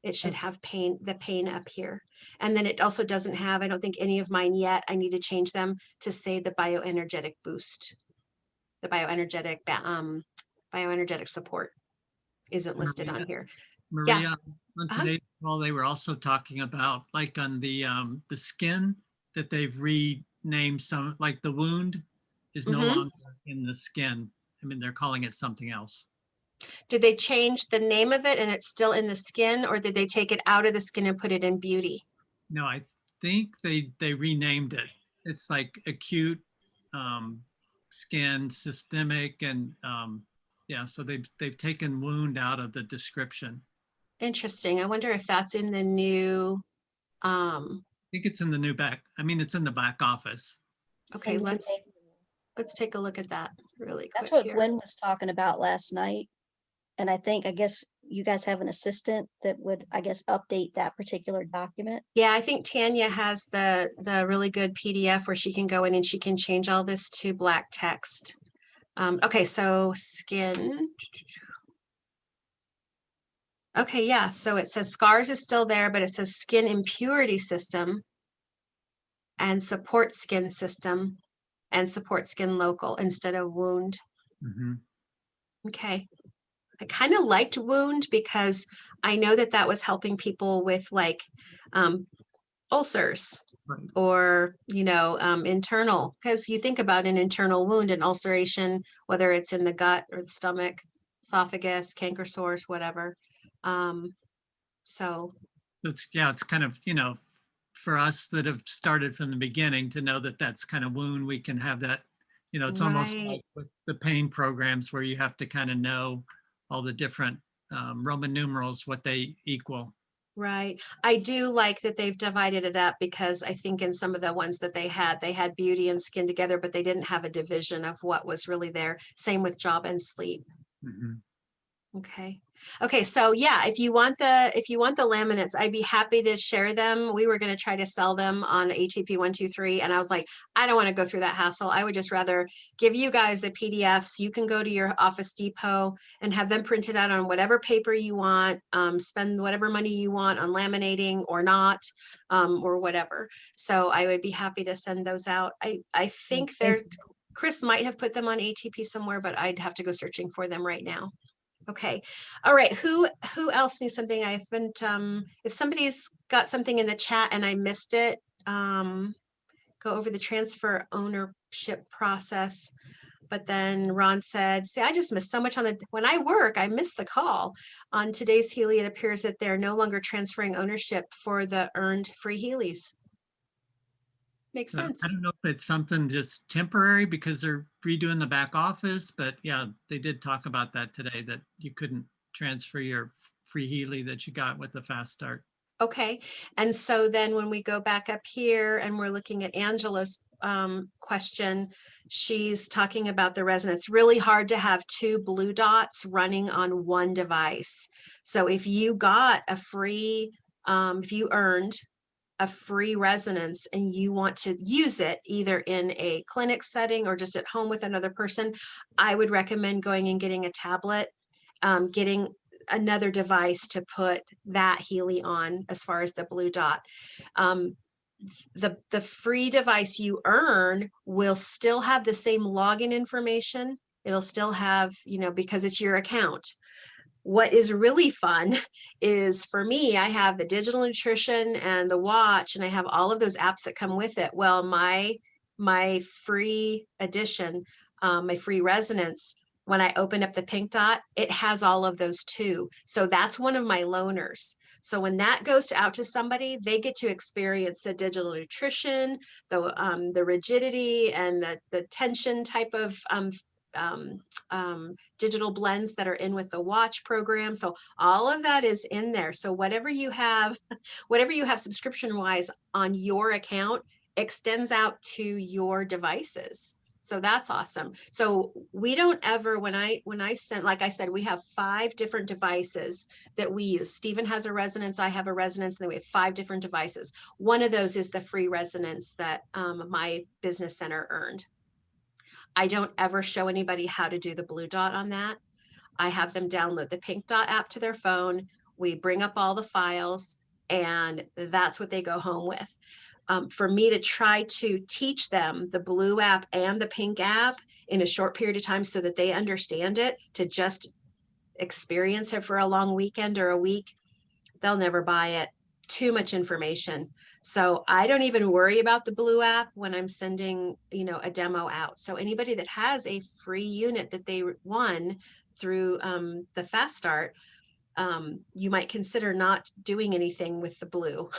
It should have the pain up here. And then it also doesn't have, I don't think any of mine yet. I need to change them to say the bioenergetic boost. The bioenergetic support isn't listed on here. Maria, on today's call, they were also talking about, like, on the skin, that they've renamed some, like the wound is no longer in the skin. I mean, they're calling it something else. Did they change the name of it and it's still in the skin, or did they take it out of the skin and put it in beauty? No, I think they renamed it. It's like acute skin, systemic, and so they've taken wound out of the description. Interesting. I wonder if that's in the new. I think it's in the new back. I mean, it's in the back office. Okay, And let's take a look at that really quick. that's what here. Gwen was talking about last night. And I guess you guys have an assistant that would, update that particular document. Yeah, I think Tanya has the really good PDF where she can go in and she can change all this to black text. Okay, so skin. Okay, yeah, so it says scars is still there, but it says skin impurity system and support skin system and support skin local instead of wound. Okay. I kind of liked wound because I know that was helping people with like ulcers or, internal, because you think about an internal wound, an ulceration, whether it's in the gut or the stomach, esophagus, canker sores, whatever. So it's kind of, for us that have started from the beginning to know that that's kind of wound, we can have that, it's almost Right. like with the pain programs where you have to kind of know all the different Roman numerals, what they equal. Right. I do like that they've divided it up, because I think in some of the ones that they had beauty and skin together, but they didn't have a division of what was really there. Same with job and sleep. Mhm. Okay. Okay. So yeah, if you want the laminates, I'd be happy to share them. We were going to try to sell them on ATP 123. And I was like, I don't want to go through that hassle. I would just rather give you guys the PDFs. You can go to your Office Depot and have them printed out on whatever paper you want, spend whatever money you want on laminating or not, or whatever. So I would be happy to send those out. I think Chris might have put them on ATP somewhere, but I'd have to go searching for them right now. Okay. All right. Who else needs something? I haven't, if somebody's got something in the chat and I missed it, go over the transfer ownership process. But then Ron said, see, I just missed so much when I work, I missed the call. On today's Healy, it appears that they're no longer transferring ownership for the earned free Healys. Makes sense. I don't know if it's something just temporary because they're redoing the back office, but yeah, they did talk about that today, that you couldn't transfer your free Healy that you got with the fast start. Okay. And so then when we go back up here and we're looking at Angela's question, she's talking about the resonance. It's really hard to have two blue dots running on one device. So if you got a free, if you earned a free resonance and you want to use it either in a clinic setting or just at home with another person, I would recommend going and getting a tablet, getting another device to put that Healy on as far as the blue dot. The free device you earn will still have the same login information. It'll still have, because it's your account. What is really fun is, for me, I have the digital nutrition and the watch, and I have all of those apps that come with it. Well, my free edition, my free resonance, when I open up the pink dot, it has all of those too. So that's one of my loaners. So when that goes out to somebody, they get to experience the digital nutrition, the rigidity and the tension type of digital blends that are in with the watch program. So all of that is in there. So whatever you have subscription wise on your account extends out to your devices. So that's awesome. So we don't ever, when I sent, like I said, we have 5 different devices that we use. Stephen has a resonance, I have a resonance, and then we have 5 different devices. One of those is the free resonance that my business center earned. I don't ever show anybody how to do the blue dot on that. I have them download the pink dot app to their phone. We bring up all the files, and that's what they go home with. For me to try to teach them the blue app and the pink app in a short period of time so that they understand it, to just experience it for a long weekend or a week, they'll never buy it. Too much information. So I don't even worry about the blue app when I'm sending, a demo out. So anybody that has a free unit that they won through the Fast Start, you might consider not doing anything with the blue.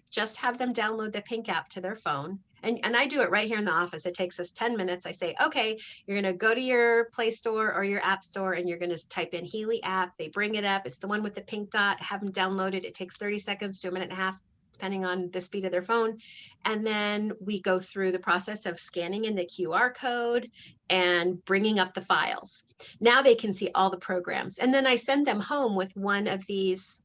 Just have them download the pink app to their phone. And I do it right here in the office. It takes us 10 minutes. I say, okay, you're going to go to your Play Store or your App Store, and you're going to type in Healy app. They bring it up. It's the one with the pink dot. Have them download it. It takes 30 seconds to a minute and a half, depending on the speed of their phone. And then we go through the process of scanning in the QR code and bringing up the files. Now they can see all the programs. And then I send them home with one of these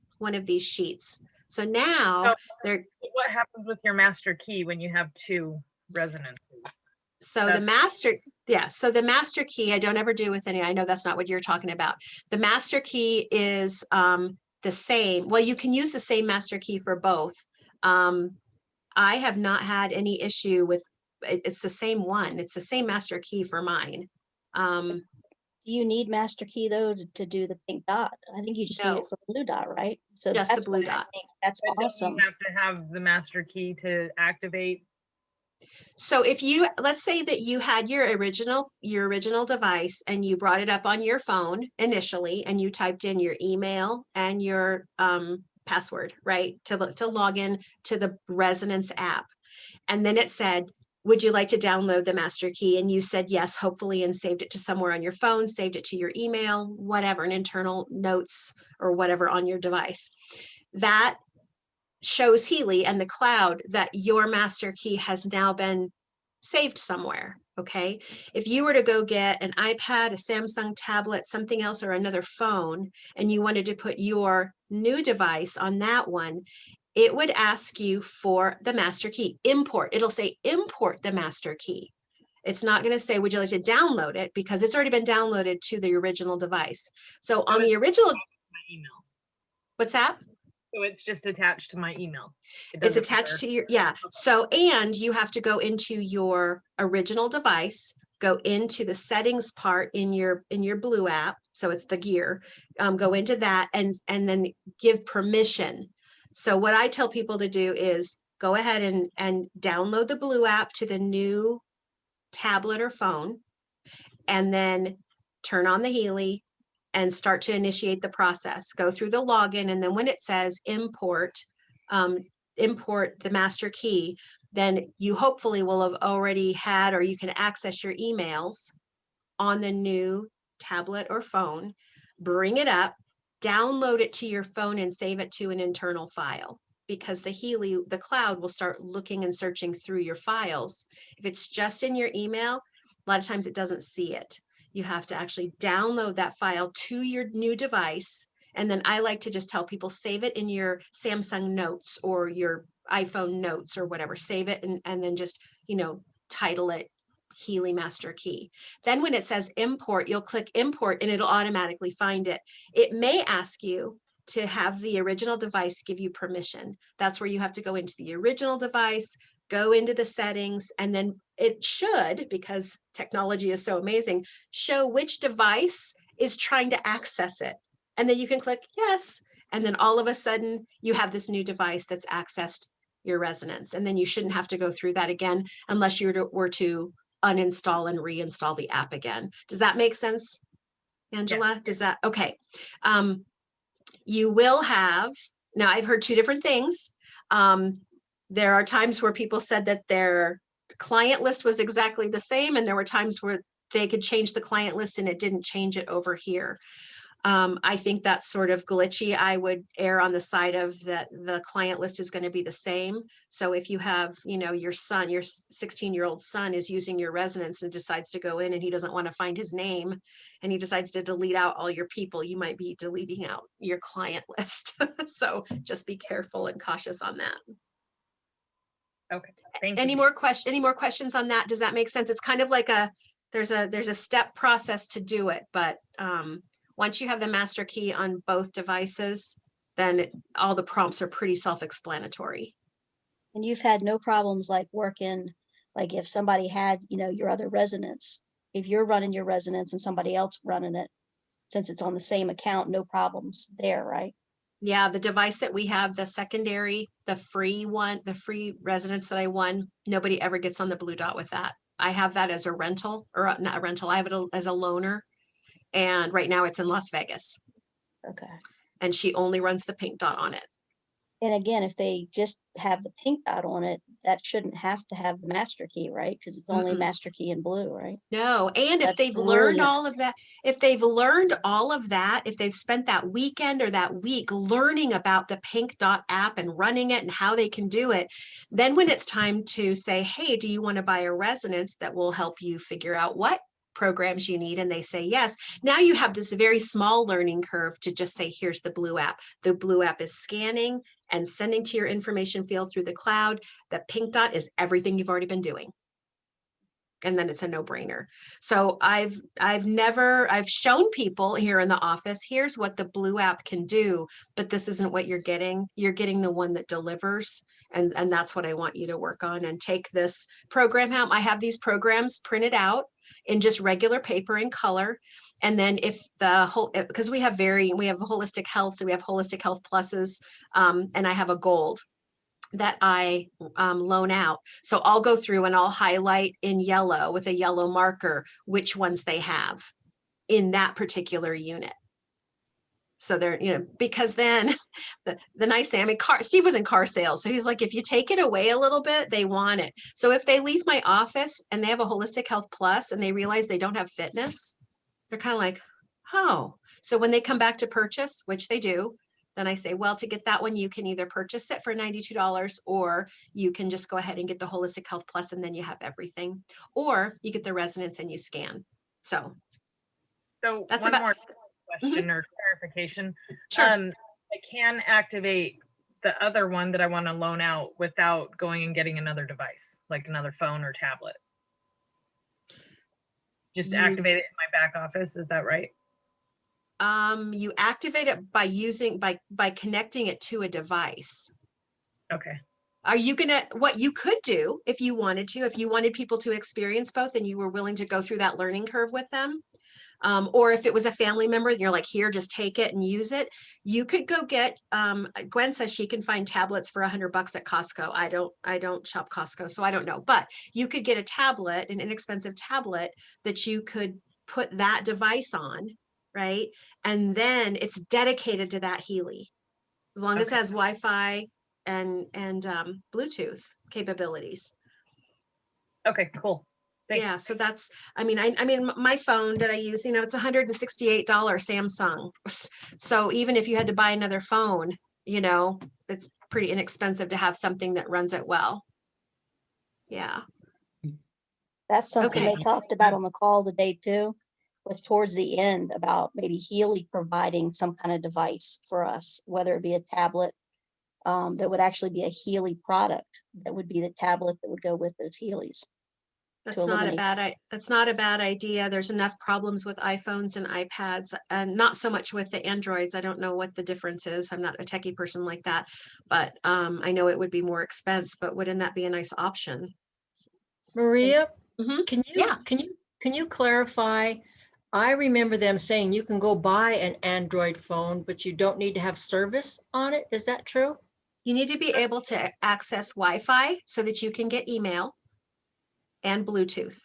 sheets. So now they're. What happens with your master key when you have 2 resonances? So the master key, I don't ever do with any. I know that's not what you're talking about. The master key is the same. Well, you can use the same master key for both. I have not had any issue with it. It's the same one. It's the same master key for mine. Do you need master key though to do the pink dot? I think you just need it for blue dot, right? So just the blue dot. I think that's awesome. You have to have the master key to activate. So if let's say that you had your original device and you brought it up on your phone initially, and you typed in your email and your password, right? To log in to the Resonance app. And then it said, would you like to download the master key? And you said yes, hopefully, and saved it to somewhere on your phone, saved it to your email, whatever, an internal notes or whatever on your device. That shows Healy and the cloud that your master key has now been saved somewhere. Okay. If you were to go get an iPad, a Samsung tablet, something else, or another phone, and you wanted to put your new device on that one, it would ask you for the master key. Import. It'll say import the master key. It's not going to say, would you like to download it? Because it's already been downloaded to the original device. So on the original, My email. what's that? So it's just attached to my email. It's attached to your, yeah. So, and you have to go into your original device, go into the settings part in your Blue app. So it's the gear, go into that and then give permission. So what I tell people to do is go ahead and download the Blue app to the new tablet or phone, and then turn on the Healy and start to initiate the process. Go through the login, and then when it says import, import the master key, then you hopefully will have already had, or you can access your emails on the new tablet or phone, bring it up, download it to your phone and save it to an internal file, because the Healy, the cloud will start looking and searching through your files. If it's just in your email, a lot of times it doesn't see it. You have to actually download that file to your new device. And then I like to just tell people, save it in your Samsung notes or your iPhone notes or whatever, save it and then just, title it Healy Master Key. Then when it says import, you'll click import and it'll automatically find it. It may ask you to have the original device give you permission. That's where you have to go into the original device, go into the settings, and then it should, because technology is so amazing, show which device is trying to access it. And then you can click yes. And then all of a sudden you have this new device that's accessed your Resonance. And then you shouldn't have to go through that again unless you were to uninstall and reinstall the app again. Does that make sense, Angela? Yes. Does that, okay. You will have, now I've heard two different things. There are times where people said that their client list was exactly the same, and there were times where they could change the client list and it didn't change it over here. I think that's sort of glitchy. I would err on the side of that the client list is going to be the same. So if you have, your son, your 16-year-old son is using your Resonance and decides to go in and he doesn't want to find his name and he decides to delete out all your people, you might be deleting out your client list. So just be careful and cautious on that. Okay. Thank Any you. more questions on that? Does that make sense? It's kind of like there's a step process to do it, but once you have the master key on both devices, then all the prompts are pretty self-explanatory. And you've had no problems like working, like if somebody had, your other Resonance, if you're running your Resonance and somebody else running it, since it's on the same account, no problems there, right? Yeah, the device that we have, the secondary, the free one, the free Resonance that I won, nobody ever gets on the Blue Dot with that. I have that as a rental, or not a rental, I have it as a loaner. And right now it's in Las Vegas. Okay. And she only runs the pink dot on it. And again, if they just have the pink dot on it, that shouldn't have to have the master key, right? Because it's only master key in blue, right? No, and if That's they've learned brilliant. all of that, if they've spent that weekend or that week learning about the pink dot app and running it and how they can do it, then when it's time to say, hey, do you want to buy a Resonance that will help you figure out what programs you need, and they say yes, now you have this very small learning curve to just say, here's the Blue app. The Blue app is scanning and sending to your information field through the cloud. The pink dot is everything you've already been doing. And then it's a no-brainer. So I've shown people here in the office, here's what the Blue app can do, but this isn't what you're getting. You're getting the one that delivers. And that's what I want you to work on, and take this program out. I have these programs printed out in just regular paper and color. And then if the whole, because we have holistic health, so we have holistic health pluses, and I have a gold that I loan out. So I'll go through and I'll highlight in yellow with a yellow marker which ones they have in that particular unit. So they're, you know, because then the nice thing, I mean, Steve was in car sales. So he's like, if you take it away a little bit, they want it. So if they leave my office and they have a Holistic Health Plus and they realize they don't have fitness, they're kind of like, oh. So when they come back to purchase, which they do, then I say, well, to get that one, you can either purchase it for $92 or you can just go ahead and get the Holistic Health Plus and then you have everything. Or you get the Resonance and you scan. So that's one about more question or clarification. Sure. I can activate the other one that I want to loan out without going and getting another device, like another phone or tablet. Just activate it in my back office. Is that right? You activate it by by connecting it to a device. Okay. Are you gonna, what you could do if you wanted to, if you wanted people to experience both and you were willing to go through that learning curve with them, or if it was a family member and you're like, here, just take it and use it, you could go get, Gwen says she can find tablets for $100 at Costco. I don't shop Costco, so I don't know, but you could get a tablet, an inexpensive tablet that you could put that device on, right? And then it's dedicated to that Healy, as long as it has Wi-Fi and Bluetooth capabilities. Okay, cool. Thanks. Yeah, so that's, I mean, my phone that I use, you know, it's $168 Samsung. So even if you had to buy another phone, you know, it's pretty inexpensive to have something that runs it well. Yeah. That's something Okay. they talked about on the call today too, was towards the end about maybe Healy providing some kind of device for us, whether it be a tablet that would actually be a Healy product that would be the tablet that would go with those Healys. That's not a bad idea. There's enough problems with iPhones and iPads, and not so much with the Androids. I don't know what the difference is. I'm not a techie person like that, but I know it would be more expense, but wouldn't that be a nice option? Maria, Mhm. can you Yeah. can you clarify? I remember them saying you can go buy an Android phone, but you don't need to have service on it. Is that true? You need to be able to access Wi-Fi so that you can get email and Bluetooth.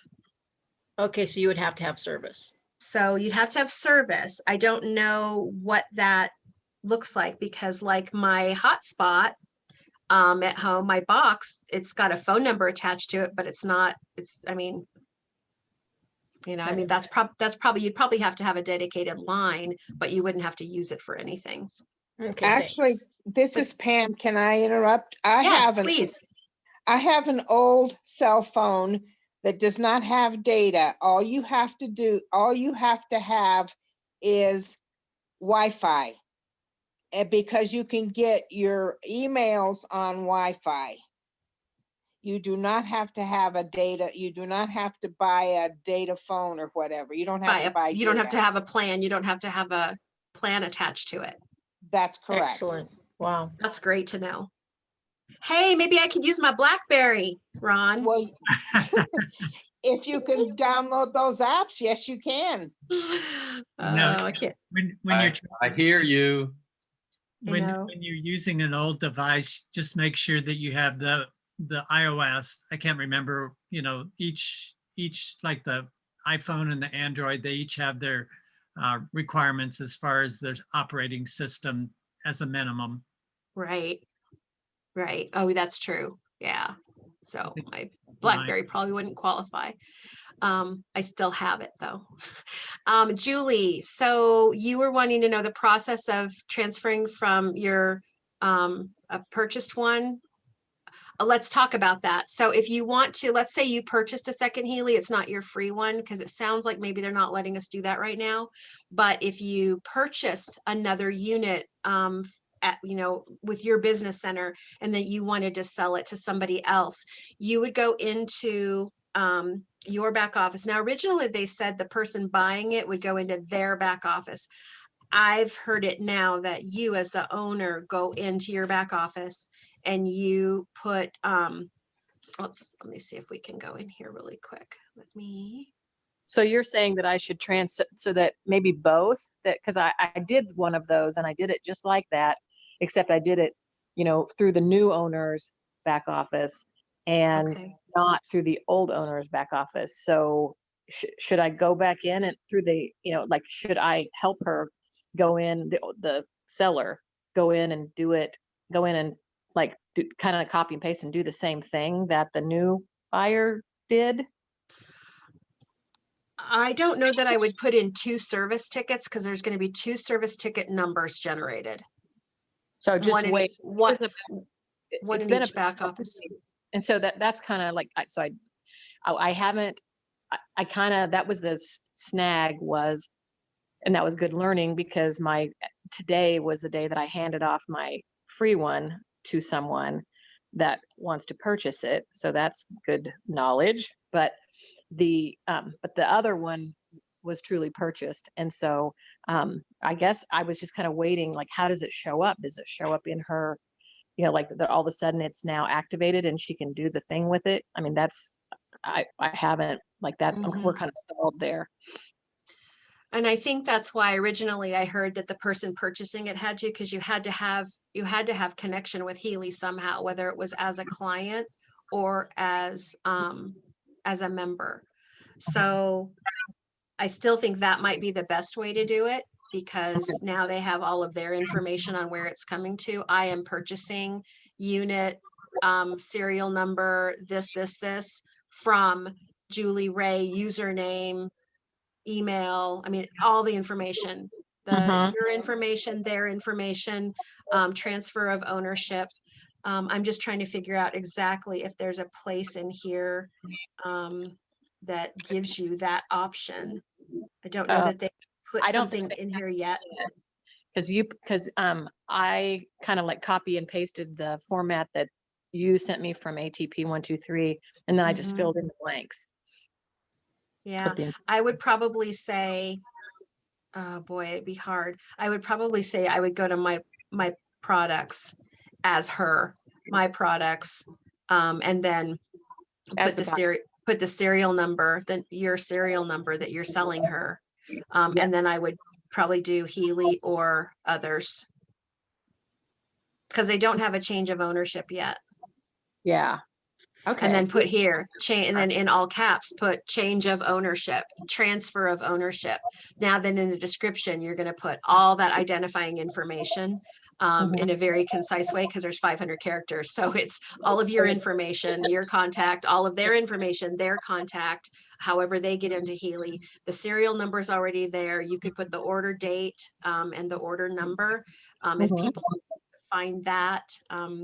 Okay, so you would have to have service. So you'd have to have service. I don't know what that looks like because like my hotspot at home, my box, it's got a phone number attached to it, but I mean, you know, I mean, that's probably, you'd probably have to have a dedicated line, but you wouldn't have to use it for anything. Okay. Actually, this is Pam. Can I interrupt? Yes, please. I have an old cell phone that does not have data. All you have to have is Wi-Fi. Because you can get your emails on Wi-Fi. You do not have to have you do not have to buy a data phone or whatever. You don't have to buy You don't have data. to have a plan. You don't have to have a plan attached to it. That's correct. Excellent. Wow. That's great to know. Hey, maybe I could use my BlackBerry, Ron. Well, if you can download those apps, yes, you can. I can't. I hear you. I When know. you're using an old device, just make sure that you have the iOS. I can't remember, you know, each like the iPhone and the Android, they each have their requirements as far as their operating system as a minimum. Right. Right. Oh, that's true. Yeah. So my BlackBerry probably wouldn't qualify. I still have it though. Julie, so you were wanting to know the process of transferring from your a purchased one. Let's talk about that. So if you want to, let's say you purchased a second Healy, it's not your free one because it sounds like maybe they're not letting us do that right now. But if you purchased another unit at, you know, with your business center and that you wanted to sell it to somebody else, you would go into your back office. Now, originally they said the person buying it would go into their back office. I've heard it now that you as the owner go into your back office and you put, let me see if we can go in here really quick. So you're saying that I should so that maybe both, that because I did one of those and I did it just like that, except I did it, you know, through the new owner's back office and not through the old owner's back office. So should I go back in and through the, you know, like, should I help her go in, the seller go in and do it, go in and like do kind of copy and paste and do the same thing that the new buyer did? I don't know that I would put in 2 service tickets because there's going to be 2 service ticket numbers generated. So just One in wait. each, one It's in been each back office. And so that's kind of like, I haven't, I kind of, that was the snag was, and that was good learning because today was the day that I handed off my free one to someone that wants to purchase it. So that's good knowledge. But the other one was truly purchased. And so I guess I was just kind of waiting, like, how does it show up? Does it show up in her, like all of a sudden it's now activated and she can do the thing with it? I mean, I haven't, like, we're kind of stalled there. And I think that's why originally I heard that the person purchasing it had to, because you had to have connection with Healy somehow, whether it was as a client or as a member. So I still think that might be the best way to do it, because now they have all of their information on where it's coming to. I am purchasing unit, serial number, this from Julie Ray, username, email. I mean, all the information, your information, their information, transfer of ownership. I'm just trying to figure out exactly if there's a place in here that gives you that option. I don't know that they put something in here yet. Because I kind of like copy and pasted the format that you sent me from ATP 123, and then I just filled in the blanks. Yeah, I would probably say, oh boy, it'd be hard. I would probably say I would go to my products as my products, and then put the serial number, your serial number that you're selling her. And then I would probably do Healy or others, because they don't have a change of ownership yet. Yeah. Okay. And then put here, and then in all caps, put change of ownership, transfer of ownership. Now then in the description, you're going to put all that identifying information in a very concise way, because there's 500 characters. So it's all of your information, your contact, all of their information, their contact, however they get into Healy. The serial number is already there. You could put the order date and the order number. If people find that,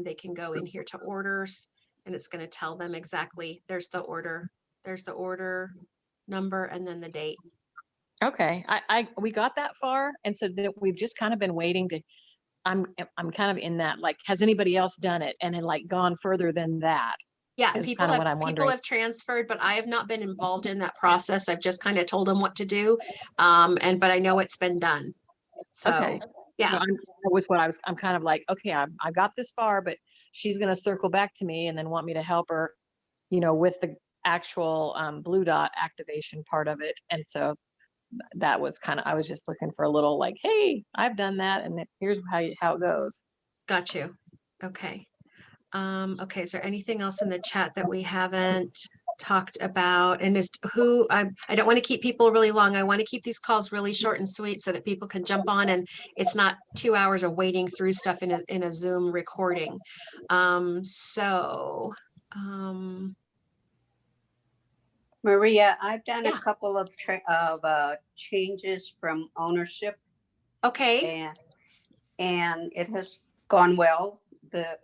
they can go in here to orders, and it's going to tell them exactly, there's the order number, and then the date. Okay. We got that far. And so that we've just kind of been waiting to, I'm kind of in that, like, has anybody else done it and then like gone further than that? Yeah, people have transferred, but I have not been involved in that process. I've just kind of told them what to do. But I know it's been done. So okay. Yeah, that was what I'm kind of like, okay, I got this far, but she's going to circle back to me and then want me to help her, with the actual blue dot activation part of it. And so that was I was just looking for a little like, hey, I've done that, and here's how it goes. Got you. Okay. Okay. Is there anything else in the chat that we haven't talked about? And I don't want to keep people really long. I want to keep these calls really short and sweet so that people can jump on and it's not 2 hours of wading through stuff in a Zoom recording. Maria, I've done a couple of changes from ownership. Okay. And it has gone well.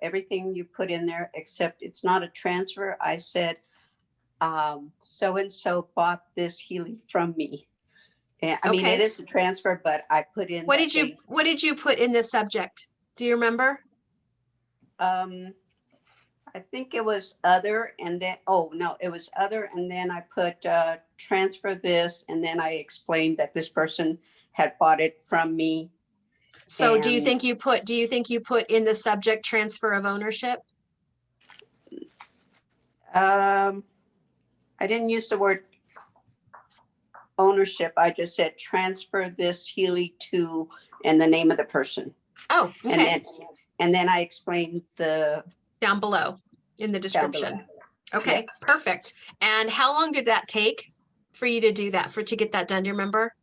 Everything you put in there, except it's not a transfer. I said, so-and-so bought this Healy from me. And I mean, it is a transfer, but I put in. What did you put in the subject? Do you remember? I think it was other, and then, it was other. And then I put transfer this, and then I explained that this person had bought it from me. So do you think you put in the subject transfer of ownership? I didn't use the word ownership. I just said transfer this Healy to, and the name of the person. Oh, okay. And then I explained down below in the description. Okay, yeah. Perfect. And how long did that take for you to do that, to get that done? Do you remember?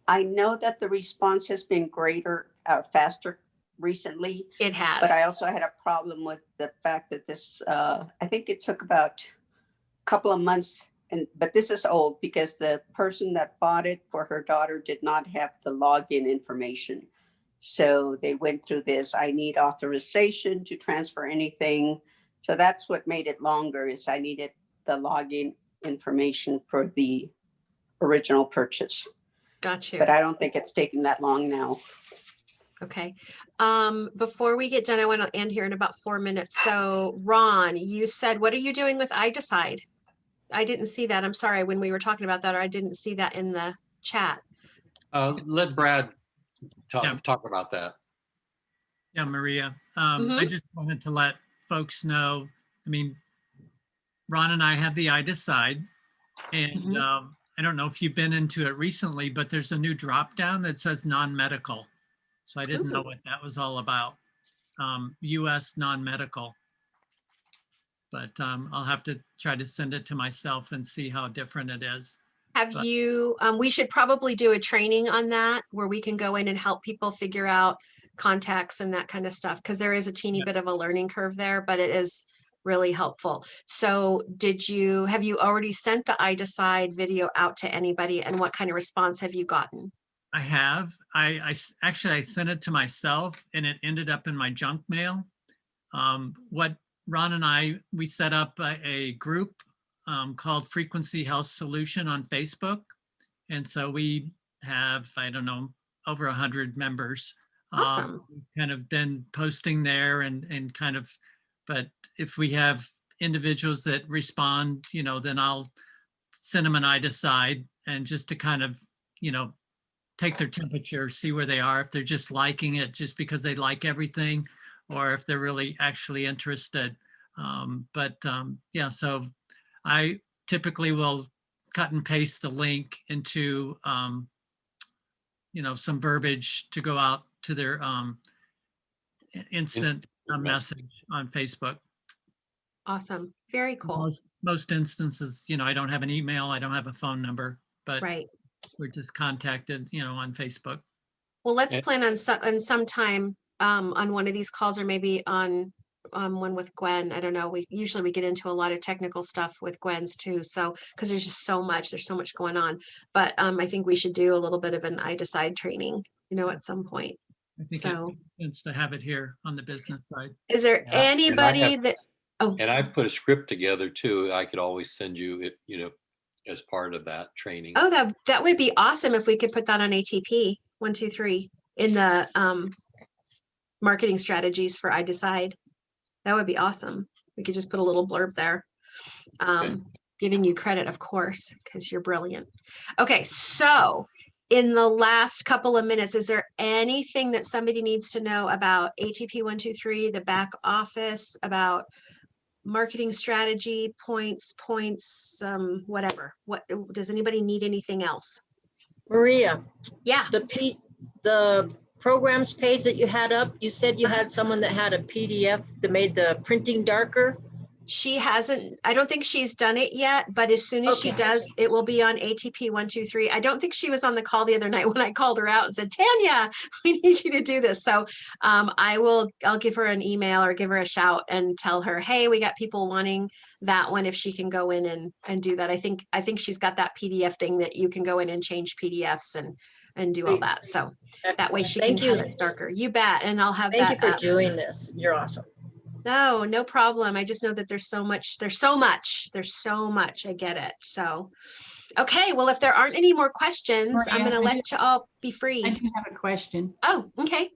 I know that the response has been greater, faster recently. It has. But I also had a problem with the fact that this, I think it took about a couple of months, but this is old because the person that bought it for her daughter did not have the login information. So they went through this, I need authorization to transfer anything. So that's what made it longer, is I needed the login information for the original purchase. Got you. But I don't think it's taking that long now. Okay. Before we get done, I want to end here in about 4 minutes. So Ron, you said, what are you doing with iDecide? I didn't see that. I'm sorry when we were talking about that, or I didn't see that in the chat. Let Brad talk about that. Yeah, Maria. I just wanted to let folks know, I mean, Ron and I have the iDecide, and I don't know if you've been into it recently, but there's a new drop down that says non-medical. So I didn't know what that was all about. US non-medical. But I'll have to try to send it to myself and see how different it is. Have you, we should probably do a training on that where we can go in and help people figure out contacts and that kind of stuff, because there is a teeny bit of a learning curve there, but it is really helpful. So have you already sent the iDecide video out to anybody, and what kind of response have you gotten? I have. I sent it to myself and it ended up in my junk mail. What Ron and we set up a group called Frequency Health Solution on Facebook. And so we have, I don't know, over 100 members. Awesome. We've kind of been posting there and kind of, but if we have individuals that respond, then I'll send them an iDecide, and just to kind of, take their temperature, see where they are, if they're just liking it just because they like everything, or if they're really actually interested. Yeah, so I typically will cut and paste the link into, some verbiage to go out to their instant message on Facebook. Awesome. Very cool. Most instances, I don't have an email, I don't have a phone number, but we're just contacted, on Facebook. Well, let's plan on some time on one of these calls, or maybe on one with Gwen. I don't know. We usually get into a lot of technical stuff with Gwen's too. So, because there's just so much going on. But I think we should do a little bit of an iDecide training, at some point. I think it makes sense to have it here on the business side. Is there anybody that? Oh, and I put a script together too. I could always send you it, as part of that training. Oh, that would be awesome if we could put that on ATP 123 in the marketing strategies for iDecide. That would be awesome. We could just put a little blurb there, giving you credit, of course, because you're brilliant. Okay, so in the last couple of minutes, is there anything that somebody needs to know about ATP 123, the back office, about marketing strategy, points, whatever? What does anybody need? Anything else? Maria. Yeah. The programs page that you had up, you said you had someone that had a PDF that made the printing darker. She hasn't, I don't think she's done it yet, but as soon as she does, it will be on ATP 123. I don't think she was on the call the other night when I called her out and said, Tanya, we need you to do this. So I'll give her an email or give her a shout and tell her, hey, we got people wanting that one, if she can go in and do that. I think she's got that PDF thing that you can go in and change PDFs and do all that. So that way she can have it darker. You bet. And I'll have that. Thank you for doing this. You're awesome. No problem. I just know that there's so much. I get it. So, okay. Well, if there aren't any more questions, Maria, I'm going to let you all be free. I do have a question. Oh, okay.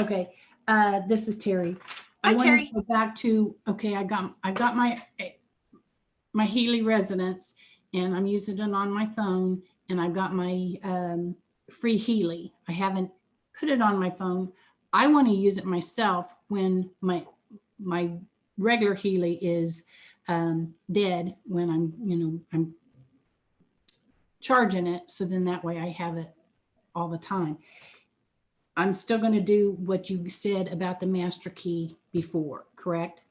Okay. This is Terry. Hi, Terry. Go back to, I got my Healy residence, and I'm using it on my phone, and I've got my free Healy. I haven't put it on my phone. I want to use it myself when my regular Healy is dead, when I'm charging it. So then that way I have it all the time. I'm still going to do what you said about the master key before, correct?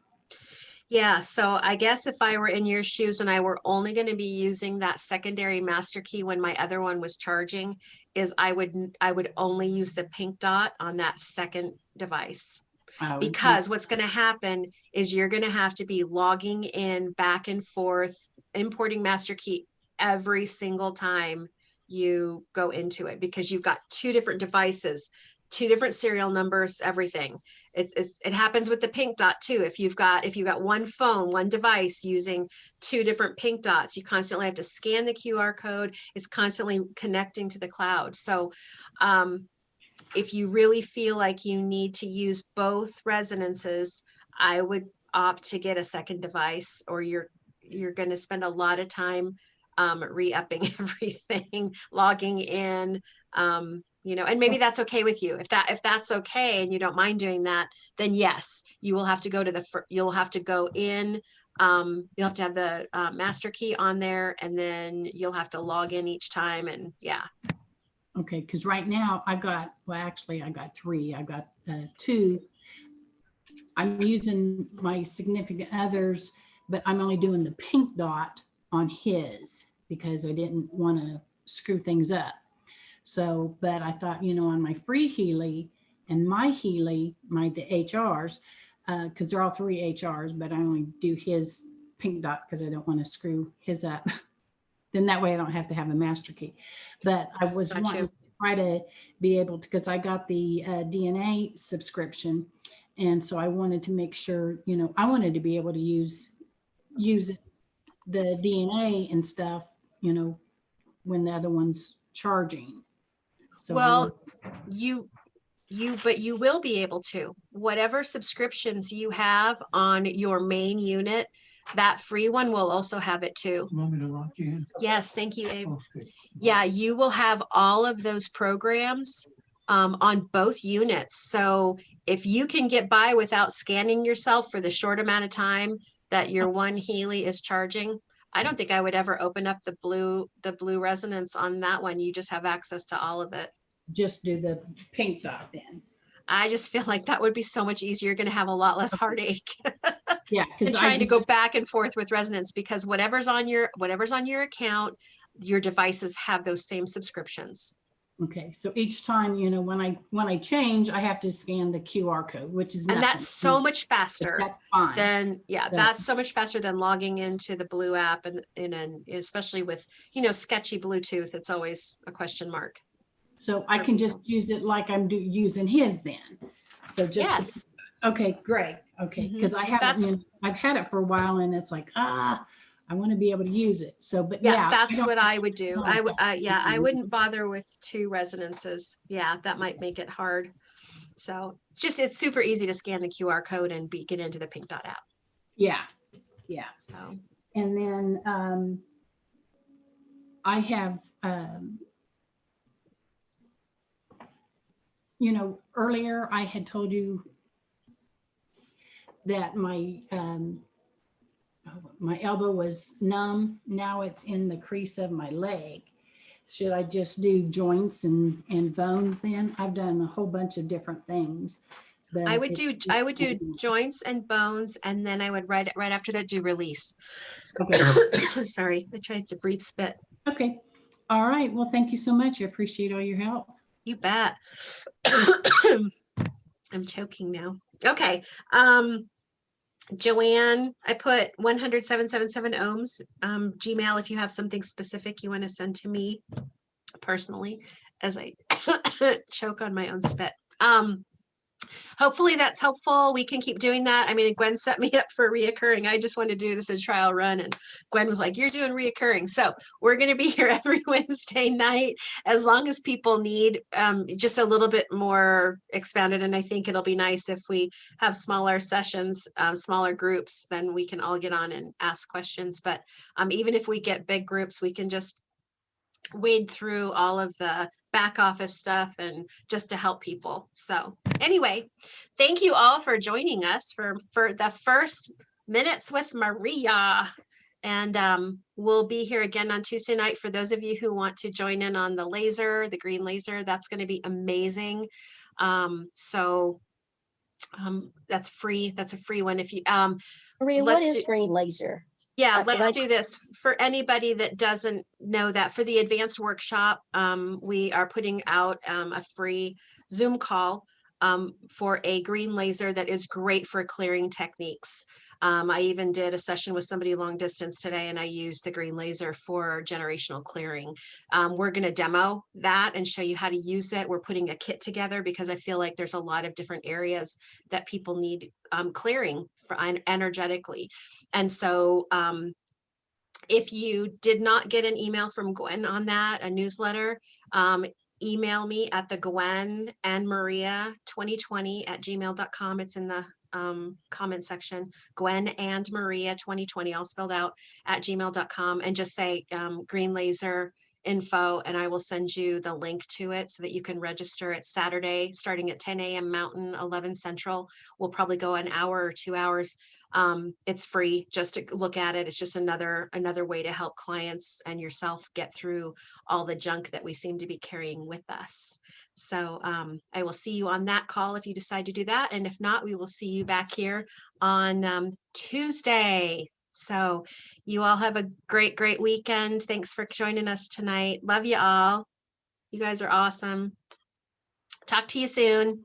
Yeah. So I guess if I were in your shoes and I were only going to be using that secondary master key when my other one was charging, is I would only use the pink dot on that second device. Because what's going to happen is you're going to have to be logging in back and forth, importing master key every single time you go into it, because you've got two different devices, two different serial numbers, everything. It happens with the pink dot too. If you've got one phone, one device using two different pink dots, you constantly have to scan the QR code. It's constantly connecting to the cloud. So if you really feel like you need to use both resonances, I would opt to get a second device, or you're going to spend a lot of time re-upping everything, logging in, you know, and maybe that's okay with you. If that's okay and you don't mind doing that, then yes, you will have to go to you'll have to go in, you'll have to have the master key on there, and then you'll have to log in each time, and yeah. Okay, because right now I got three. I got two. I'm using my significant others, but I'm only doing the pink dot on his because I didn't want to screw things up. So, but I thought, you know, on my free Healy and my Healy, the HRs, because they're all three HRs, but I only do his pink dot because I don't want to screw his up. Then that way I don't have to have a master key. But I was wanting to try to be able to, because I got the DNA subscription. And so I wanted to make sure, you know, I wanted to be able to use the DNA and stuff, you know, when the other one's charging. So well, but you will be able to, whatever subscriptions you have on your main unit, that free one will also have it too. You want me to lock you in? Yes, thank you, Abe. Okay. Yeah, you will have all of those programs on both units. So if you can get by without scanning yourself for the short amount of time that your one Healy is charging, I don't think I would ever open up the blue resonance on that one. You just have access to all of it. Just do the pink dot then. I just feel like that would be so much easier. You're going to have a lot less heartache. Yeah, and trying to go back and forth with resonance, because whatever's on your account, your devices have those same subscriptions. Okay, so each time, you know, when I change, I have to scan the QR code, which is and that's so much faster than that's so much faster than logging into the Blue app, and especially with, you know, sketchy Bluetooth, it's always a question mark. So I can just use it like I'm using his then. So just okay, great. Okay, because I haven't, you know, I've had it for a while, and it's like I want to be able to use it. So, but yeah, that's what I would do. I wouldn't bother with two resonances. Yeah, that might make it hard. So it's super easy to scan the QR code and get into the Pink Dot app. Yeah. So, and then I have, you know, earlier I had told you that my elbow was numb. Now it's in the crease of my leg. Should I just do joints and bones then? I've done a whole bunch of different things. But I would do joints and bones, and then I would right after that do release. Okay. Sorry, I tried to breathe spit. Okay. All right. Well, thank you so much. I appreciate all your help. You bet. I'm choking now. Okay. Joanne, I put 100,777 ohms. Gmail, if you have something specific you want to send to me personally, as I choke on my own spit. Hopefully that's helpful. We can keep doing that. I mean, Gwen set me up for reoccurring. I just wanted to do this as trial run, and Gwen was like, you're doing reoccurring. So we're going to be here every Wednesday night, as long as people need just a little bit more expanded. And I think it'll be nice if we have smaller sessions, smaller groups, then we can all get on and ask questions. But even if we get big groups, we can just wade through all of the back office stuff and just to help people. So anyway, thank you all for joining us for the first Minutes with Maria. And we'll be here again on Tuesday night. For those of you who want to join in on the laser, the green laser, that's going to be amazing. That's free. That's a free one. If you Maria, what is green laser? Yeah, But let's do this. For anybody that doesn't know that, for the advanced workshop, we are putting out a free Zoom call for a green laser that is great for clearing techniques. I even did a session with somebody long distance today, and I used the green laser for generational clearing. We're going to demo that and show you how to use it. We're putting a kit together because I feel like there's a lot of different areas that people need clearing for energetically. And so if you did not get an email from Gwen on that, a newsletter, email me at the Gwen and Maria 2020@gmail.com. It's in the comment section, Gwen and Maria 2020, all spelled out, @gmail.com, and just say green laser info, and I will send you the link to it so that you can register. It's Saturday, starting at 10 a.m. Mountain, 11 Central. We'll probably go an hour or 2 hours. It's free just to look at it. It's just another way to help clients and yourself get through all the junk that we seem to be carrying with us. So I will see you on that call if you decide to do that. And if not, we will see you back here on Tuesday. So you all have a great, great weekend. Thanks for joining us tonight. Love you all. You guys are awesome. Talk to you soon.